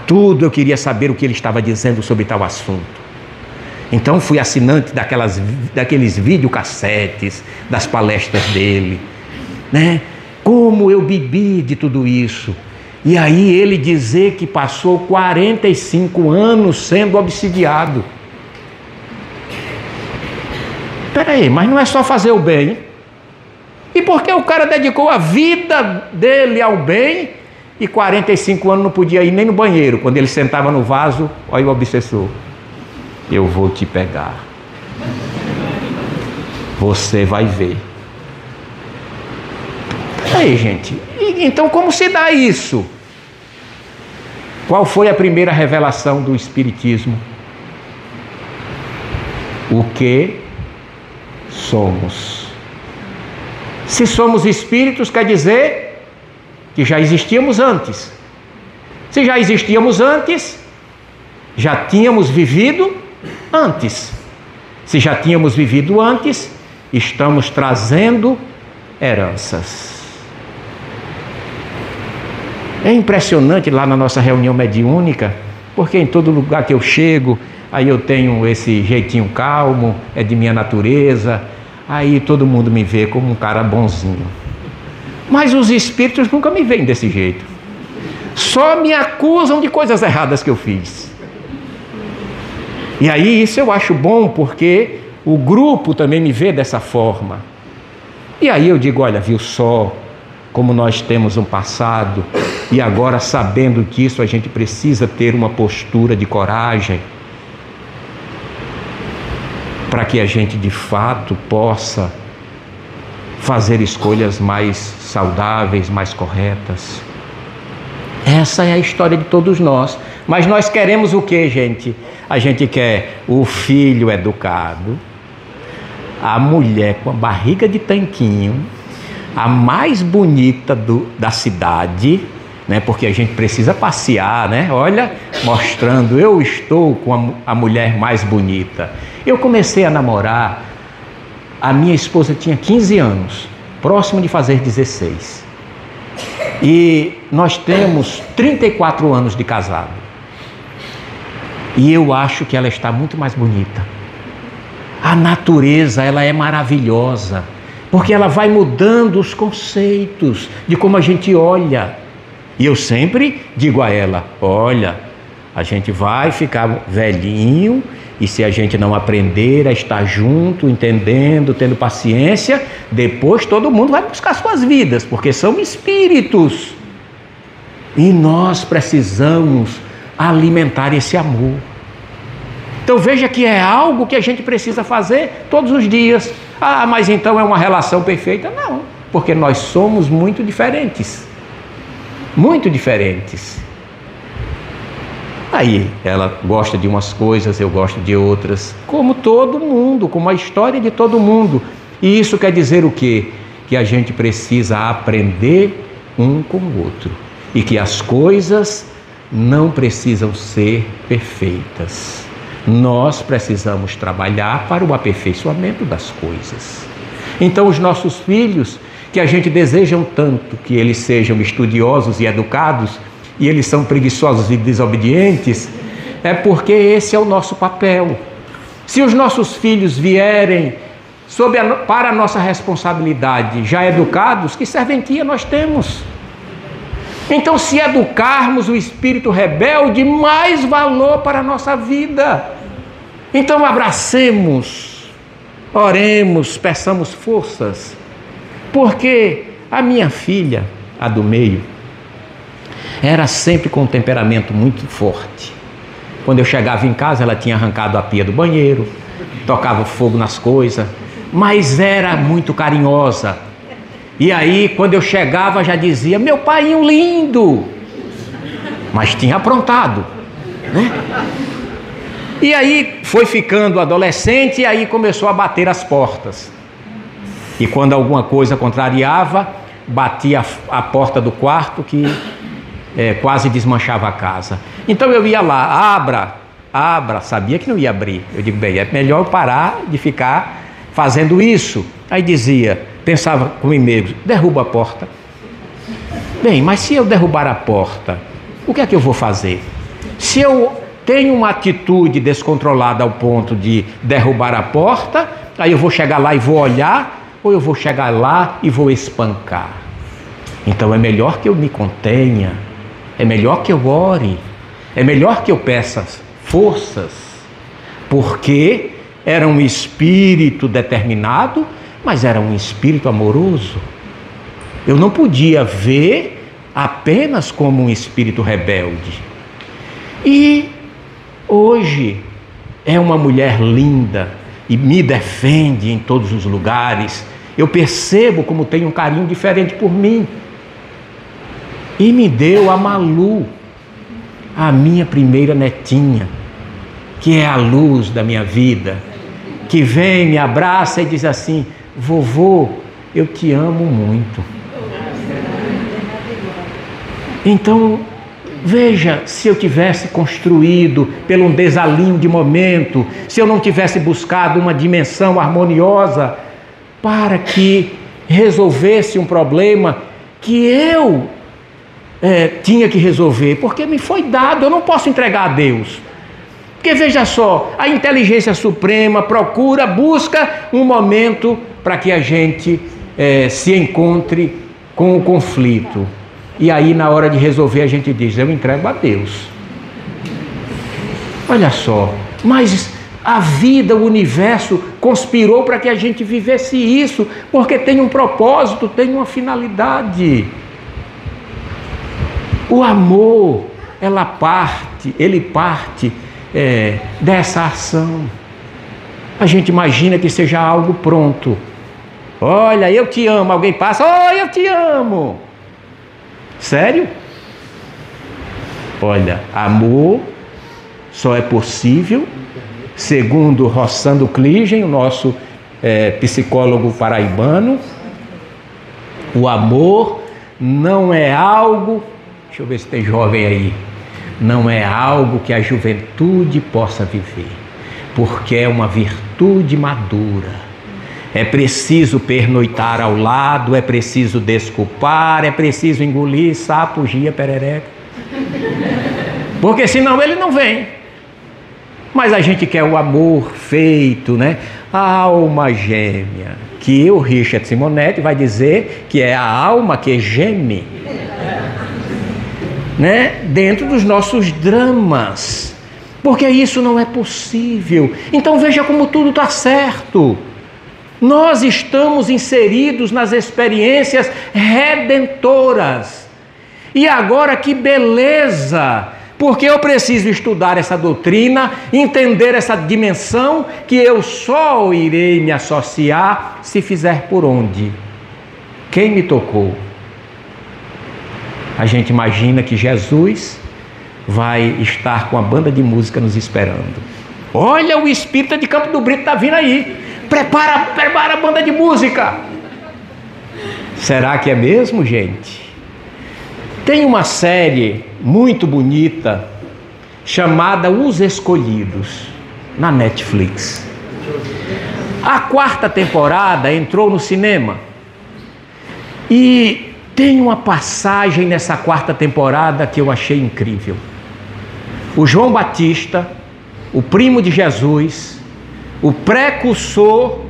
tudo eu queria saber o que ele estava dizendo sobre tal assunto. Então fui assinante daqueles videocassetes, das palestras dele, né? Como eu bebi de tudo isso. E aí ele dizer que passou 45 anos sendo obsidiado. Peraí, mas não é só fazer o bem? E por que o cara dedicou a vida dele ao bem e 45 anos não podia ir nem no banheiro? Quando ele sentava no vaso, olha o obsessor. Eu vou te pegar. Você vai ver. Aí, gente, então como se dá isso? Qual foi a primeira revelação do Espiritismo? O que somos. Se somos espíritos, quer dizer que já existíamos antes. Se já existíamos antes, já tínhamos vivido antes. Se já tínhamos vivido antes, estamos trazendo heranças. É impressionante lá na nossa reunião mediúnica, porque em todo lugar que eu chego, aí eu tenho esse jeitinho calmo, é de minha natureza, aí todo mundo me vê como um cara bonzinho. Mas os espíritos nunca me veem desse jeito. Só me acusam de coisas erradas que eu fiz. E aí isso eu acho bom, porque o grupo também me vê dessa forma. E aí eu digo, olha, viu só como nós temos um passado, e agora sabendo disso a gente precisa ter uma postura de coragem, para que a gente de fato possa fazer escolhas mais saudáveis, mais corretas. Essa é a história de todos nós. Mas nós queremos o que, gente? A gente quer o filho educado, a mulher com a barriga de tanquinho, a mais bonita da cidade, né? Porque a gente precisa passear, né? Olha, mostrando, eu estou com a mulher mais bonita. Eu comecei a namorar, a minha esposa tinha 15 anos, próximo de fazer 16. E nós temos 34 anos de casado. E eu acho que ela está muito mais bonita. A natureza, ela é maravilhosa, porque ela vai mudando os conceitos de como a gente olha. E eu sempre digo a ela, olha, a gente vai ficar velhinho, e se a gente não aprender a estar junto, entendendo, tendo paciência, depois todo mundo vai buscar suas vidas, porque são espíritos. E nós precisamos alimentar esse amor. Então veja que é algo que a gente precisa fazer todos os dias. Mas então é uma relação perfeita? Não, porque nós somos muito diferentes. Muito diferentes. Aí ela gosta de umas coisas, eu gosto de outras, como todo mundo, como a história de todo mundo. E isso quer dizer o quê? Que a gente precisa aprender um com o outro. E que as coisas não precisam ser perfeitas. Nós precisamos trabalhar para o aperfeiçoamento das coisas. Então os nossos filhos, que a gente deseja tanto que eles sejam estudiosos e educados, e eles são preguiçosos e desobedientes, é porque esse é o nosso papel. Se os nossos filhos vierem para a nossa responsabilidade já educados, que serventia nós temos? Então, se educarmos o espírito rebelde, mais valor para a nossa vida. Então, abracemos, oremos, peçamos forças, porque a minha filha, a do meio, Era sempre com um temperamento muito forte. Quando eu chegava em casa, ela tinha arrancado a pia do banheiro, tocava fogo nas coisas, mas era muito carinhosa. E aí, quando eu chegava, já dizia: meu painho lindo, mas tinha aprontado, né? E aí foi ficando adolescente e aí começou a bater as portas. E quando alguma coisa contrariava, batia a porta do quarto que quase desmanchava a casa. Então eu ia lá: abra, sabia que não ia abrir. Eu digo: bem, é melhor eu parar de ficar fazendo isso. Aí dizia, pensava comigo mesmo: derruba a porta. Bem, mas se eu derrubar a porta, o que é que eu vou fazer? Se eu tenho uma atitude descontrolada ao ponto de derrubar a porta, aí eu vou chegar lá e vou olhar, ou eu vou chegar lá e vou espancar? Então é melhor que eu me contenha, é melhor que eu ore, é melhor que eu peça forças, porque era um espírito determinado, mas era um espírito amoroso. Eu não podia ver apenas como um espírito rebelde. E hoje é uma mulher linda e me defende em todos os lugares. Eu percebo como tem um carinho diferente por mim. E me deu a Malu, a minha primeira netinha, que é a luz da minha vida, que vem, me abraça e diz assim: vovô, eu te amo muito. Então, veja, se eu tivesse construído pelo um desalinho de momento, se eu não tivesse buscado uma dimensão harmoniosa para que resolvesse um problema que eu tinha que resolver, porque me foi dado, eu não posso entregar a Deus. Porque veja só, a inteligência suprema busca um momento para que a gente se encontre com o conflito. E aí na hora de resolver a gente diz: eu entrego a Deus. Olha só, mas a vida, o universo conspirou para que a gente vivesse isso, porque tem um propósito, tem uma finalidade. O amor, ele parte dessa ação. A gente imagina que seja algo pronto. Olha, eu te amo, alguém passa: oh, eu te amo. Sério? Olha, amor só é possível, segundo Rossando Kligen, o nosso psicólogo paraibano, o amor não é algo, deixa eu ver se tem jovem aí, não é algo que a juventude possa viver, porque é uma virtude madura. É preciso pernoitar ao lado, é preciso desculpar, é preciso engolir sapo, gia, perereca. Porque senão ele não vem. Mas a gente quer o amor feito, né? A alma gêmea, que o Richard Simonetti vai dizer que é a alma que geme, né? Dentro dos nossos dramas. Porque isso não é possível. Então veja como tudo está certo. Nós estamos inseridos nas experiências redentoras. E agora que beleza! Porque eu preciso estudar essa doutrina, entender essa dimensão, que eu só irei me associar se fizer por onde? Quem me tocou? A gente imagina que Jesus vai estar com a banda de música nos esperando. Olha, o espírita de Campo do Brito está vindo aí. Prepara a banda de música. Será que é mesmo, gente? Tem uma série muito bonita chamada Os Escolhidos, na Netflix. A 4ª temporada entrou no cinema. E tem uma passagem nessa 4ª temporada que eu achei incrível. O João Batista, o primo de Jesus, o precursor,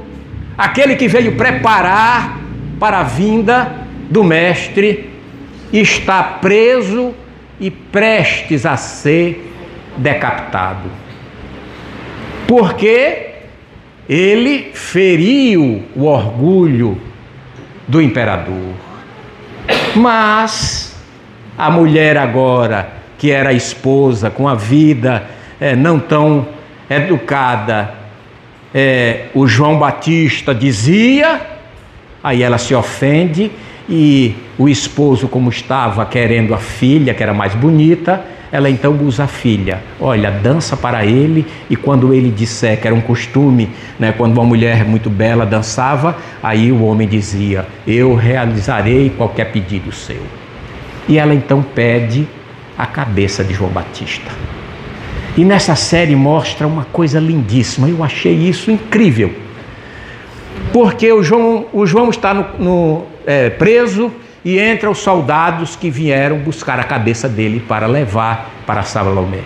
aquele que veio preparar para a vinda do Mestre, está preso e prestes a ser decapitado. Porque ele feriu o orgulho do imperador. Mas a mulher agora, que era a esposa, com a vida não tão educada, o João Batista dizia, aí ela se ofende, e o esposo, como estava querendo a filha, que era mais bonita, ela então usa a filha. Olha, dança para ele, e quando ele disser, que era um costume, né, quando uma mulher muito bela dançava, aí o homem dizia, eu realizarei qualquer pedido seu. E ela então pede a cabeça de João Batista. E nessa série mostra uma coisa lindíssima, eu achei isso incrível. Porque o João está preso, e entra os soldados que vieram buscar a cabeça dele para levar para Salomé.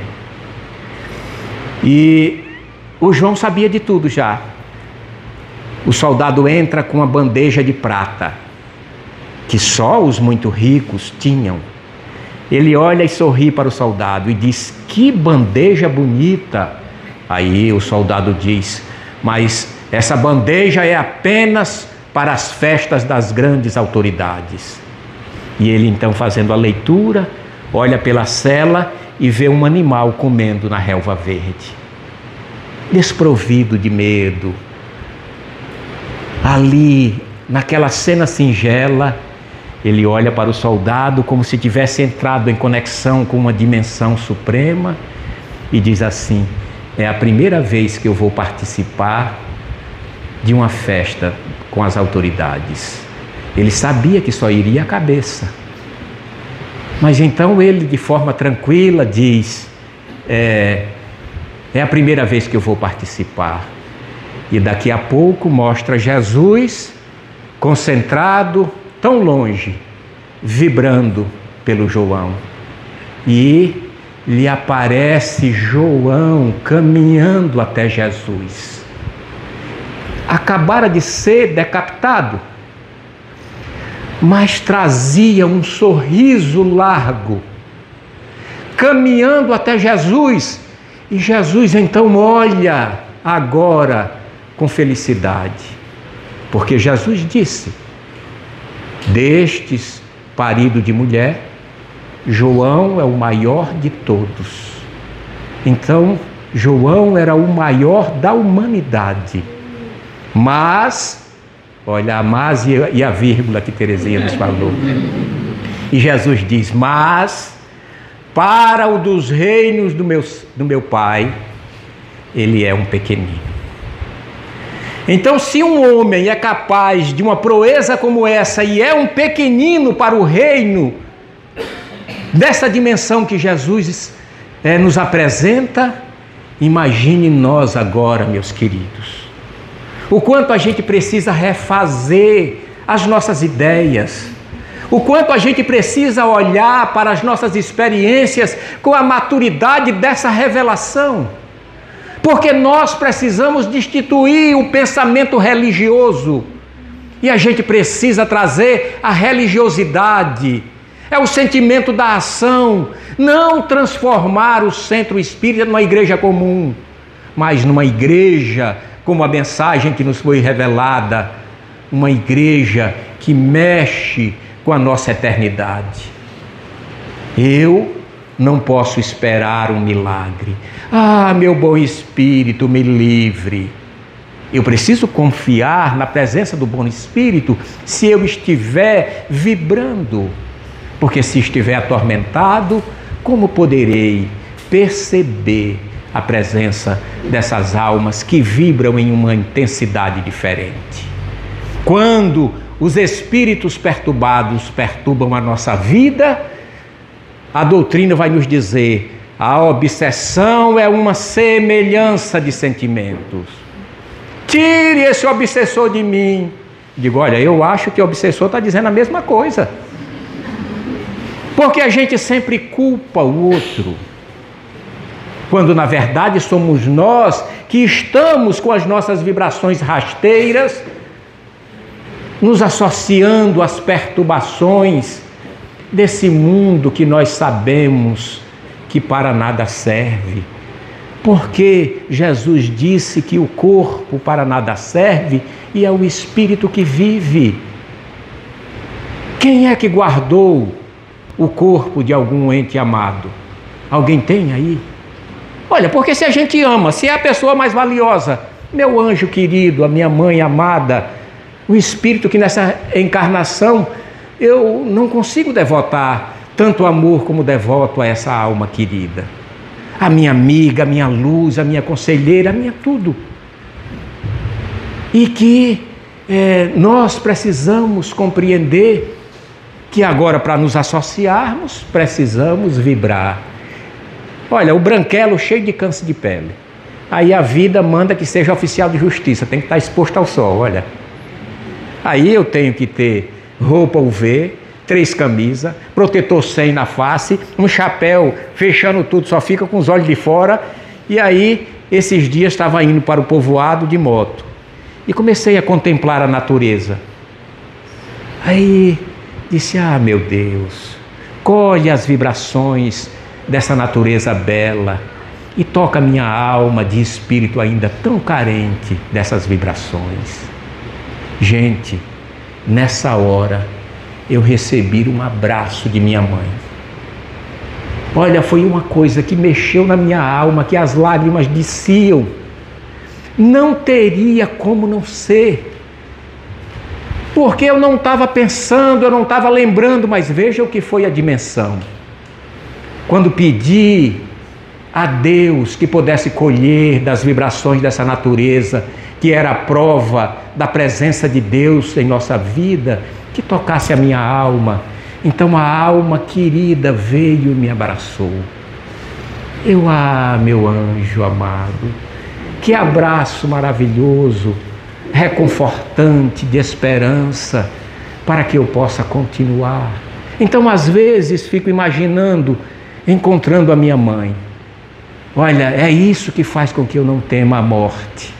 E o João sabia de tudo já. O soldado entra com uma bandeja de prata, que só os muito ricos tinham. Ele olha e sorri para o soldado e diz, que bandeja bonita. Aí o soldado diz, mas essa bandeja é apenas para as festas das grandes autoridades. E ele então, fazendo a leitura, olha pela cela e vê um animal comendo na relva verde, desprovido de medo. Ali, naquela cena singela, ele olha para o soldado como se tivesse entrado em conexão com uma dimensão suprema e diz assim, é a primeira vez que eu vou participar de uma festa com as autoridades. Ele sabia que só iria a cabeça. Mas então ele, de forma tranquila, diz, é a primeira vez que eu vou participar. E daqui a pouco mostra Jesus concentrado, tão longe, vibrando pelo João. E lhe aparece João caminhando até Jesus. Acabara de ser decapitado, mas trazia um sorriso largo, caminhando até Jesus. E Jesus então olha agora com felicidade, porque Jesus disse, destes parido de mulher, João é o maior de todos. Então, João era o maior da humanidade. Mas, olha a mas e a vírgula que Terezinha nos falou. E Jesus diz, mas para o dos reinos do meu Pai, ele é um pequenino. Então, se um homem é capaz de uma proeza como essa e é um pequenino para o reino, dessa dimensão que Jesus nos apresenta, imagine nós agora, meus queridos, o quanto a gente precisa refazer as nossas ideias, o quanto a gente precisa olhar para as nossas experiências com a maturidade dessa revelação, porque nós precisamos destituir o pensamento religioso e a gente precisa trazer a religiosidade, é o sentimento da ação, não transformar o centro espírita numa igreja comum, mas numa igreja como a mensagem que nos foi revelada, uma igreja que mexe com a nossa eternidade. Eu não posso esperar um milagre. Ah, meu bom Espírito, me livre. Eu preciso confiar na presença do bom Espírito se eu estiver vibrando. Porque se estiver atormentado, como poderei perceber a presença dessas almas que vibram em uma intensidade diferente? Quando os espíritos perturbados perturbam a nossa vida, a doutrina vai nos dizer, a obsessão é uma semelhança de sentimentos. Tire esse obsessor de mim. Digo, olha, eu acho que o obsessor está dizendo a mesma coisa. Porque a gente sempre culpa o outro, quando na verdade somos nós que estamos com as nossas vibrações rasteiras, nos associando às perturbações desse mundo que nós sabemos que para nada serve. Porque Jesus disse que o corpo para nada serve e é o espírito que vive. Quem é que guardou o corpo de algum ente amado? Alguém tem aí? Olha, porque se a gente ama, se é a pessoa mais valiosa, meu anjo querido, a minha mãe amada, o espírito que nessa encarnação eu não consigo devotar tanto amor como devoto a essa alma querida. A minha amiga, a minha luz, a minha conselheira, a minha tudo. E que nós precisamos compreender que agora, para nos associarmos, precisamos vibrar. Olha, o branquelo cheio de câncer de pele. Aí a vida manda que seja oficial de justiça, tem que estar exposto ao sol, olha. Aí eu tenho que ter roupa UV, 3 camisas, protetor 100 na face, um chapéu fechando tudo, só fica com os olhos de fora. E aí, esses dias estava indo para o povoado de moto e comecei a contemplar a natureza. Aí disse: ah, meu Deus, colhe as vibrações dessa natureza bela e toca minha alma de espírito ainda tão carente dessas vibrações. Gente, nessa hora eu recebi um abraço de minha mãe. Olha, foi uma coisa que mexeu na minha alma, que as lágrimas desciam. Não teria como não ser, porque eu não estava pensando, eu não estava lembrando, mas veja o que foi a dimensão. Quando pedi a Deus que pudesse colher das vibrações dessa natureza, que era a prova da presença de Deus em nossa vida, que tocasse a minha alma. Então a alma querida veio e me abraçou. Meu anjo amado, que abraço maravilhoso, reconfortante, de esperança, para que eu possa continuar. Então às vezes fico imaginando, encontrando a minha mãe. Olha, é isso que faz com que eu não tema a morte.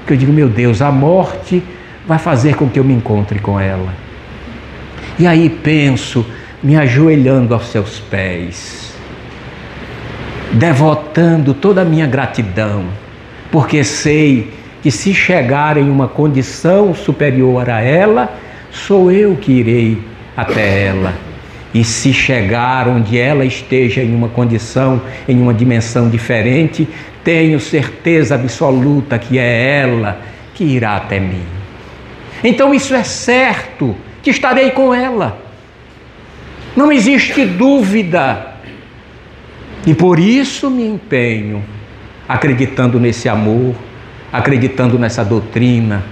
Que eu digo, meu Deus, a morte vai fazer com que eu me encontre com ela. E aí penso, me ajoelhando aos seus pés, devotando toda a minha gratidão, porque sei que se chegar em uma condição superior a ela, sou eu que irei até ela. E se chegar onde ela esteja em uma condição, em uma dimensão diferente, tenho certeza absoluta que é ela que irá até mim. Então isso é certo, que estarei com ela. Não existe dúvida. E por isso me empenho, acreditando nesse amor, acreditando nessa doutrina,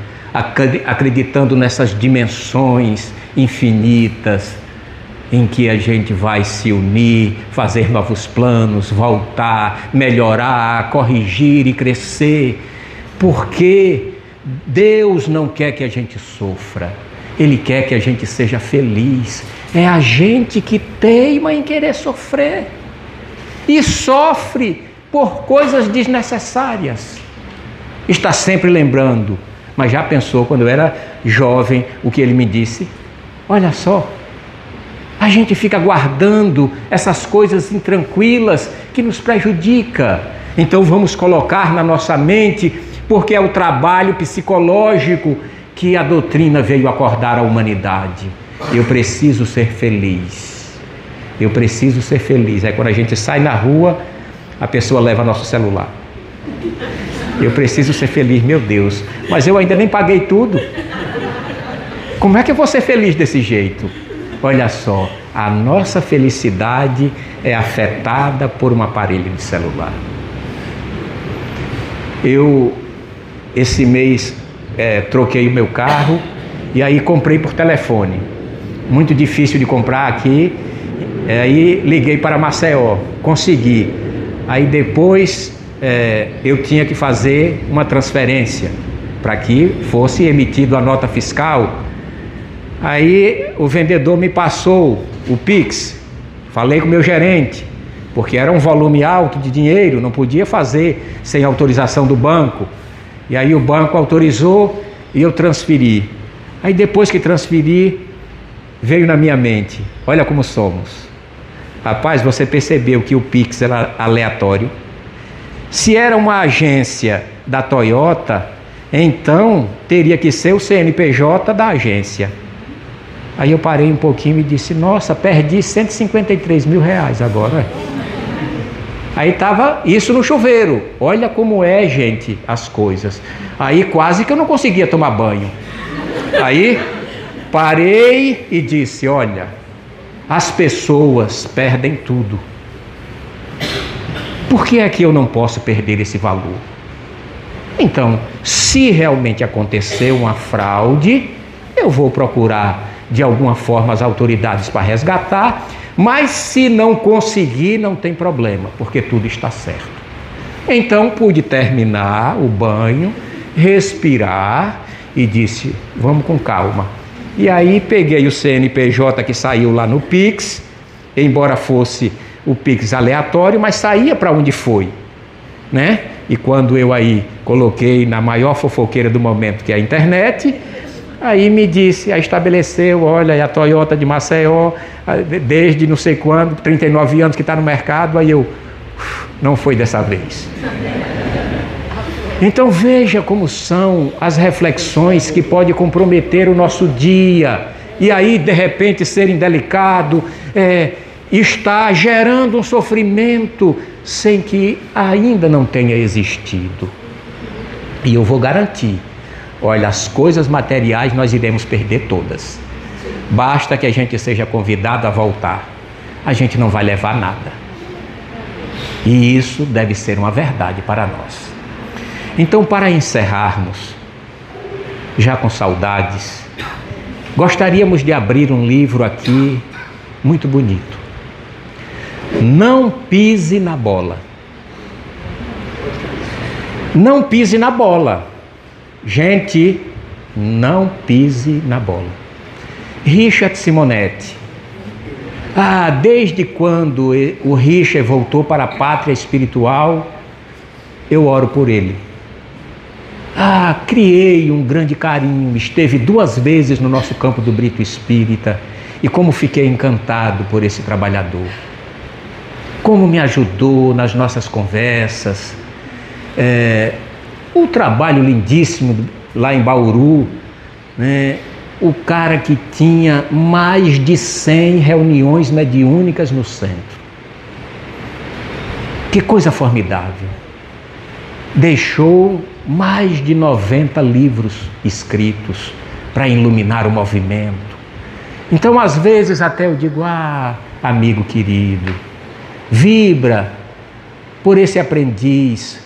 acreditando nessas dimensões infinitas, em que a gente vai se unir, fazer novos planos, voltar, melhorar, corrigir e crescer, porque Deus não quer que a gente sofra, Ele quer que a gente seja feliz. É a gente que teima em querer sofrer e sofre por coisas desnecessárias. Está sempre lembrando, mas já pensou quando eu era jovem o que ele me disse? Olha só, a gente fica guardando essas coisas intranquilas que nos prejudicam. Então vamos colocar na nossa mente, porque é o trabalho psicológico que a doutrina veio acordar à humanidade. Eu preciso ser feliz. Eu preciso ser feliz. Aí quando a gente sai na rua, a pessoa leva nosso celular. Eu preciso ser feliz, meu Deus. Mas eu ainda nem paguei tudo. Como é que eu vou ser feliz desse jeito? Olha só, a nossa felicidade é afetada por um aparelho de celular. Eu, esse mês, troquei o meu carro e aí comprei por telefone. Muito difícil de comprar aqui. Aí liguei para Maceió, consegui. Aí depois eu tinha que fazer uma transferência para que fosse emitido a nota fiscal. Aí o vendedor me passou o Pix, falei com o meu gerente, porque era um volume alto de dinheiro, não podia fazer sem autorização do banco. E aí o banco autorizou e eu transferi. Aí depois que transferi, veio na minha mente, olha como somos. Rapaz, você percebeu que o Pix era aleatório? Se era uma agência da Toyota, então teria que ser o CNPJ da agência. Aí eu parei um pouquinho e disse, nossa, perdi 153 mil reais agora. Aí estava isso no chuveiro. Olha como é, gente, as coisas. Aí quase que eu não conseguia tomar banho. Aí parei e disse, olha, as pessoas perdem tudo. Por que é que eu não posso perder esse valor? Então, se realmente aconteceu uma fraude, eu vou procurar de alguma forma as autoridades para resgatar, mas se não conseguir, não tem problema, porque tudo está certo. Então pude terminar o banho, respirar e disse, vamos com calma. E aí peguei o CNPJ que saiu lá no Pix, embora fosse o Pix aleatório, mas saía para onde foi, né? E quando eu aí coloquei na maior fofoqueira do momento, que é a internet, aí me disse, aí estabeleceu, olha, a Toyota de Maceió, desde não sei quando, 39 anos que está no mercado, aí eu, não foi dessa vez. Então veja como são as reflexões que podem comprometer o nosso dia, e aí de repente ser indelicado, está gerando um sofrimento sem que ainda não tenha existido. E eu vou garantir, olha, as coisas materiais nós iremos perder todas. Basta que a gente seja convidado a voltar. A gente não vai levar nada. E isso deve ser uma verdade para nós. Então, para encerrarmos, já com saudades, gostaríamos de abrir um livro aqui muito bonito. Não pise na bola. Não pise na bola. Gente, não pise na bola. Richard Simonetti. Desde quando o Richard voltou para a pátria espiritual, eu oro por ele. Criei um grande carinho, esteve 2 vezes no nosso campo do Brito Espírita, e como fiquei encantado por esse trabalhador. Como me ajudou nas nossas conversas. O trabalho lindíssimo lá em Bauru, né? O cara que tinha mais de 100 reuniões mediúnicas no centro. Que coisa formidável. Deixou mais de 90 livros escritos para iluminar o movimento. Então, às vezes até eu digo, amigo querido, vibra por esse aprendiz,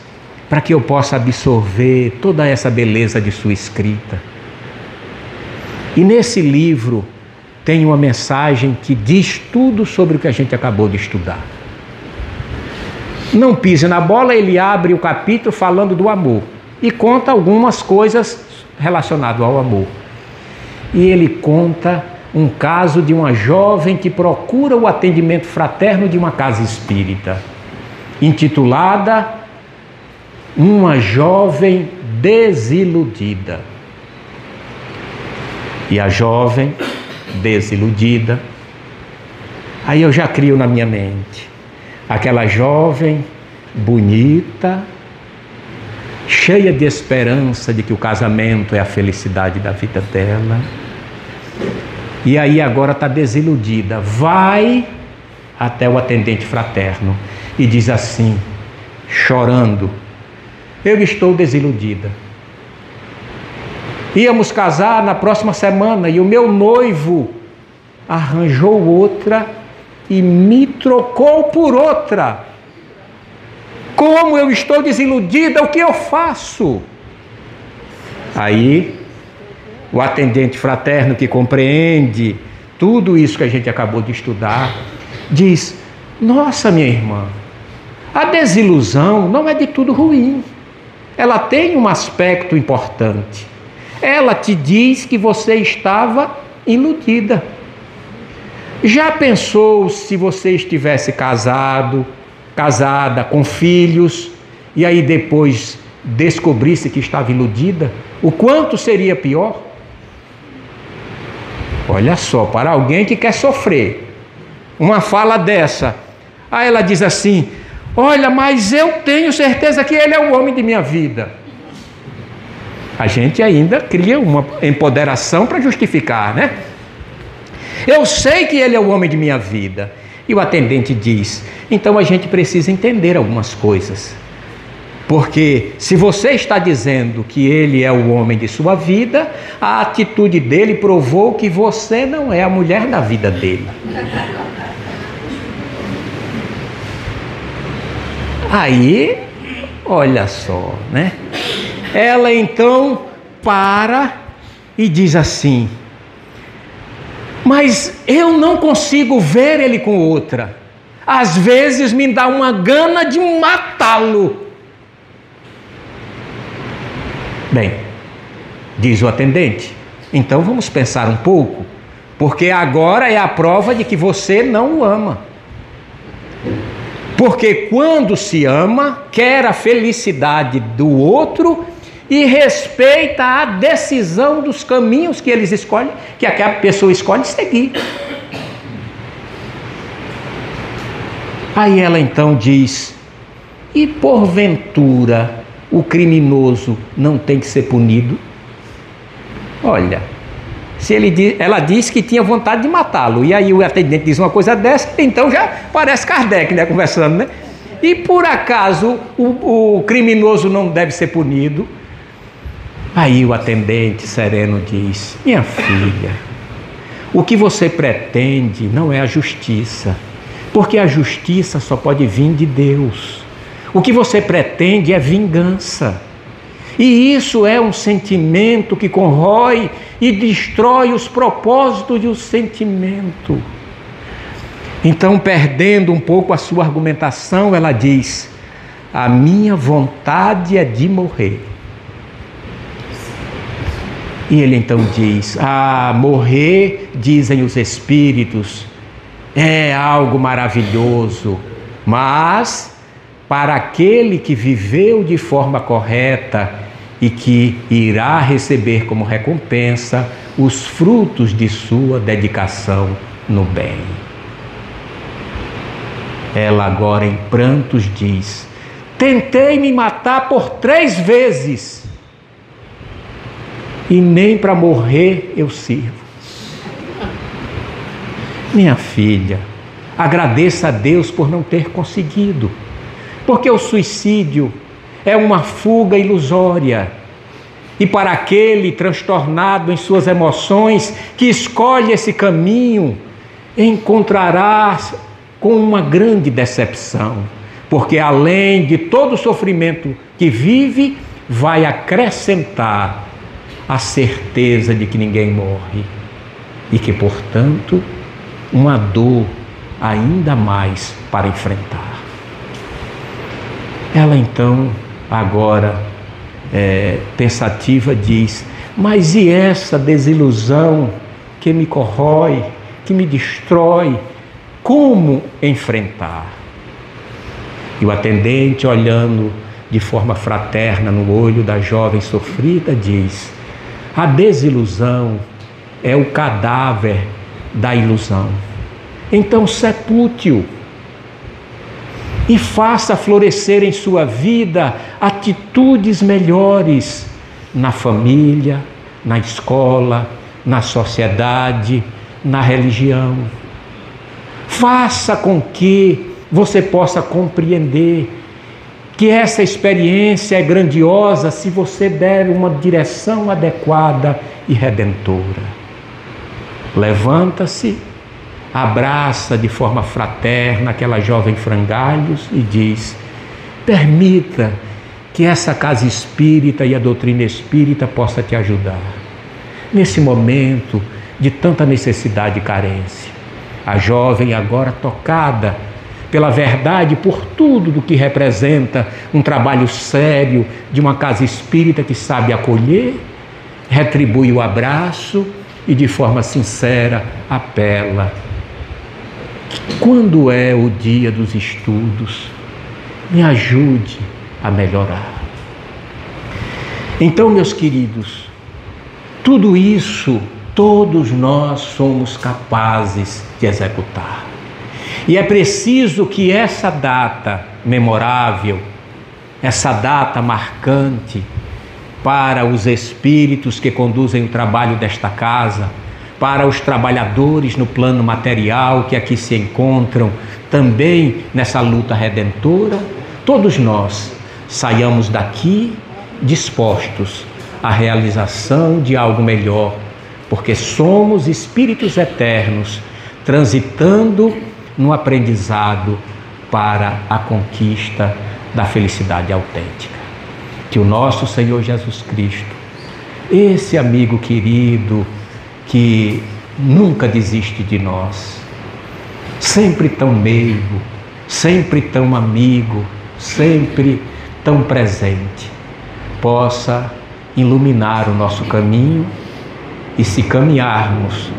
para que eu possa absorver toda essa beleza de sua escrita. E nesse livro tem uma mensagem que diz tudo sobre o que a gente acabou de estudar. Não pise na bola, ele abre o capítulo falando do amor e conta algumas coisas relacionadas ao amor. E ele conta um caso de uma jovem que procura o atendimento fraterno de uma casa espírita, intitulada Uma Jovem Desiludida. E a jovem desiludida, aí eu já crio na minha mente aquela jovem bonita, cheia de esperança de que o casamento é a felicidade da vida dela, e aí agora está desiludida, vai até o atendente fraterno e diz assim, chorando, eu estou desiludida. Íamos casar na próxima semana e o meu noivo arranjou outra e me trocou por outra. Como eu estou desiludida, o que eu faço? Aí, o atendente fraterno que compreende tudo isso que a gente acabou de estudar, diz, nossa, minha irmã, a desilusão não é de tudo ruim. Ela tem um aspecto importante. Ela te diz que você estava iludida. Já pensou se você estivesse casada, com filhos, e aí depois descobrisse que estava iludida? O quanto seria pior? Olha só, para alguém que quer sofrer, uma fala dessa, aí ela diz assim, olha, mas eu tenho certeza que ele é o homem de minha vida. A gente ainda cria uma empoderação para justificar, né? Eu sei que ele é o homem de minha vida. E o atendente diz: então a gente precisa entender algumas coisas. Porque se você está dizendo que ele é o homem de sua vida, a atitude dele provou que você não é a mulher da vida dele. Aí, olha só, né? Ela então para e diz assim: mas eu não consigo ver ele com outra. Às vezes me dá uma gana de matá-lo. Bem, diz o atendente, então vamos pensar um pouco, porque agora é a prova de que você não o ama. Porque quando se ama, quer a felicidade do outro e respeita a decisão dos caminhos que eles escolhem, que aquela pessoa escolhe seguir. Aí ela então diz: e porventura o criminoso não tem que ser punido? Olha, ela disse que tinha vontade de matá-lo, e aí o atendente diz uma coisa dessa, então já parece Kardec, né, conversando, né? E por acaso o criminoso não deve ser punido? Aí o atendente sereno diz: minha filha, o que você pretende não é a justiça, porque a justiça só pode vir de Deus. O que você pretende é vingança. E isso é um sentimento que corrói e destrói os propósitos do sentimento. Então, perdendo um pouco a sua argumentação, ela diz: a minha vontade é de morrer. E ele então diz: morrer, dizem os espíritos, é algo maravilhoso, mas para aquele que viveu de forma correta e que irá receber como recompensa os frutos de sua dedicação no bem. Ela agora em prantos diz: tentei me matar por 3 vezes e nem para morrer eu sirvo. Minha filha, agradeça a Deus por não ter conseguido, porque o suicídio é uma fuga ilusória. E para aquele transtornado em suas emoções que escolhe esse caminho, encontrará com uma grande decepção, porque além de todo o sofrimento que vive, vai acrescentar a certeza de que ninguém morre e que, portanto, uma dor ainda mais para enfrentar. Ela então, agora, pensativa, diz: mas e essa desilusão que me corrói, que me destrói, como enfrentar? E o atendente, olhando de forma fraterna no olho da jovem sofrida, diz: a desilusão é o cadáver da ilusão. Então sepulte-o e faça florescer em sua vida atitudes melhores na família, na escola, na sociedade, na religião. Faça com que você possa compreender que essa experiência é grandiosa se você der uma direção adequada e redentora. Levanta-se, abraça de forma fraterna aquela jovem frangalhos e diz: permita que essa casa espírita e a doutrina espírita possa te ajudar nesse momento de tanta necessidade e carência. A jovem, agora tocada pela verdade, por tudo do que representa um trabalho sério de uma casa espírita que sabe acolher, retribui o abraço e de forma sincera apela: quando é o dia dos estudos, me ajude a melhorar. Então, meus queridos, tudo isso todos nós somos capazes de executar. E é preciso que essa data memorável, essa data marcante para os espíritos que conduzem o trabalho desta casa, para os trabalhadores no plano material que aqui se encontram, também nessa luta redentora, todos nós saiamos daqui dispostos à realização de algo melhor, porque somos espíritos eternos, transitando no aprendizado para a conquista da felicidade autêntica. Que o nosso Senhor Jesus Cristo, esse amigo querido que nunca desiste de nós, sempre tão meigo, sempre tão amigo, sempre tão presente, possa iluminar o nosso caminho, e se caminharmos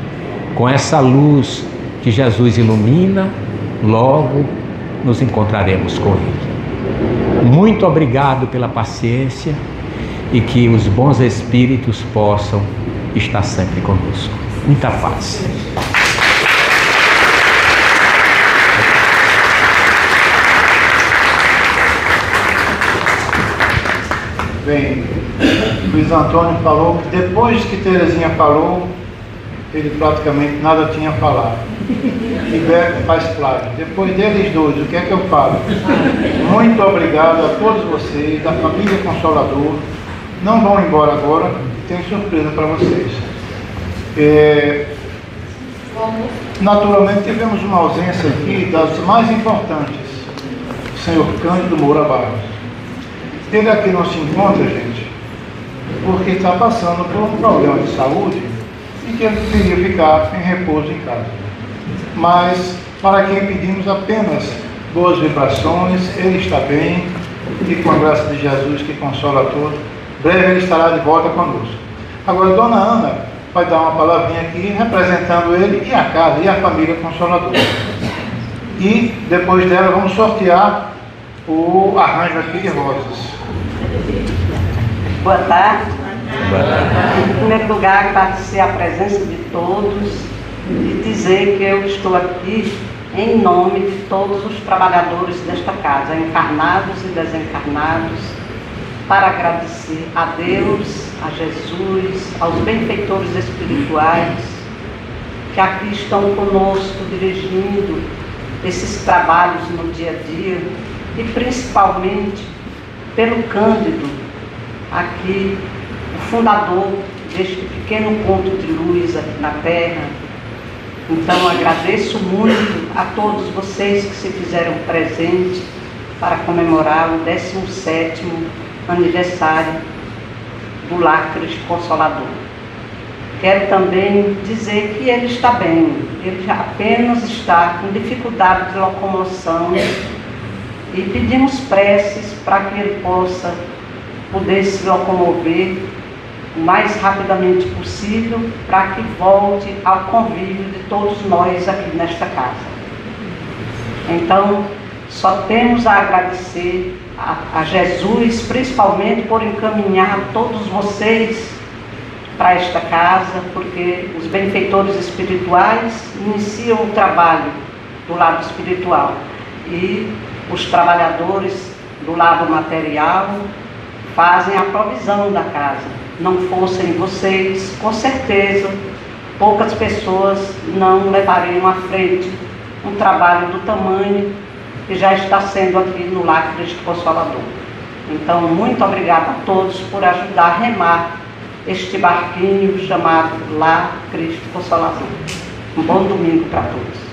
com essa luz que Jesus ilumina, logo nos encontraremos com Ele. Muito obrigado pela paciência e que os bons espíritos possam estar sempre conosco. Muita paz. Bem, Luiz Antônio falou que depois que Terezinha falou, ele praticamente nada tinha falado. E Beto faz plágio. Depois deles dois, o que é que eu falo? Muito obrigado a todos vocês, da família Consolador. Não vão embora agora, tem surpresa para vocês. Naturalmente tivemos uma ausência aqui das mais importantes, o senhor Cândido Moura Barros. Ele aqui não se encontra, gente, porque está passando por um problema de saúde e que ele deveria ficar em repouso em casa. Mas para quem pedimos apenas boas vibrações, ele está bem e com a graça de Jesus que consola a todos, breve ele estará de volta conosco. Agora, Dona Ana vai dar uma palavrinha aqui representando ele e a casa e a família Consoladora. E depois dela vamos sortear o arranjo aqui de rosas. Boa tarde. Boa tarde. Em primeiro lugar, agradecer a presença de todos e dizer que eu estou aqui em nome de todos os trabalhadores desta casa, encarnados e desencarnados, para agradecer a Deus, a Jesus, aos benfeitores espirituais que aqui estão conosco dirigindo esses trabalhos no dia a dia, e principalmente pelo Cândido, aqui, o fundador deste pequeno ponto de luz aqui na Terra. Então agradeço muito a todos vocês que se fizeram presente para comemorar o 17º aniversário do Lar Cristo Consolador. Quero também dizer que ele está bem, ele apenas está com dificuldade de locomoção e pedimos preces para que ele possa poder se locomover o mais rapidamente possível para que volte ao convívio de todos nós aqui nesta casa. Então, só temos a agradecer a Jesus, principalmente por encaminhar todos vocês para esta casa, porque os benfeitores espirituais iniciam o trabalho do lado espiritual e os trabalhadores do lado material fazem a provisão da casa. Não fossem vocês, com certeza, poucas pessoas não levariam à frente um trabalho do tamanho que já está sendo aqui no Lar Cristo Consolador. Então, muito obrigada a todos por ajudar a remar este barquinho chamado Lar Cristo Consolador. Um bom domingo para todos.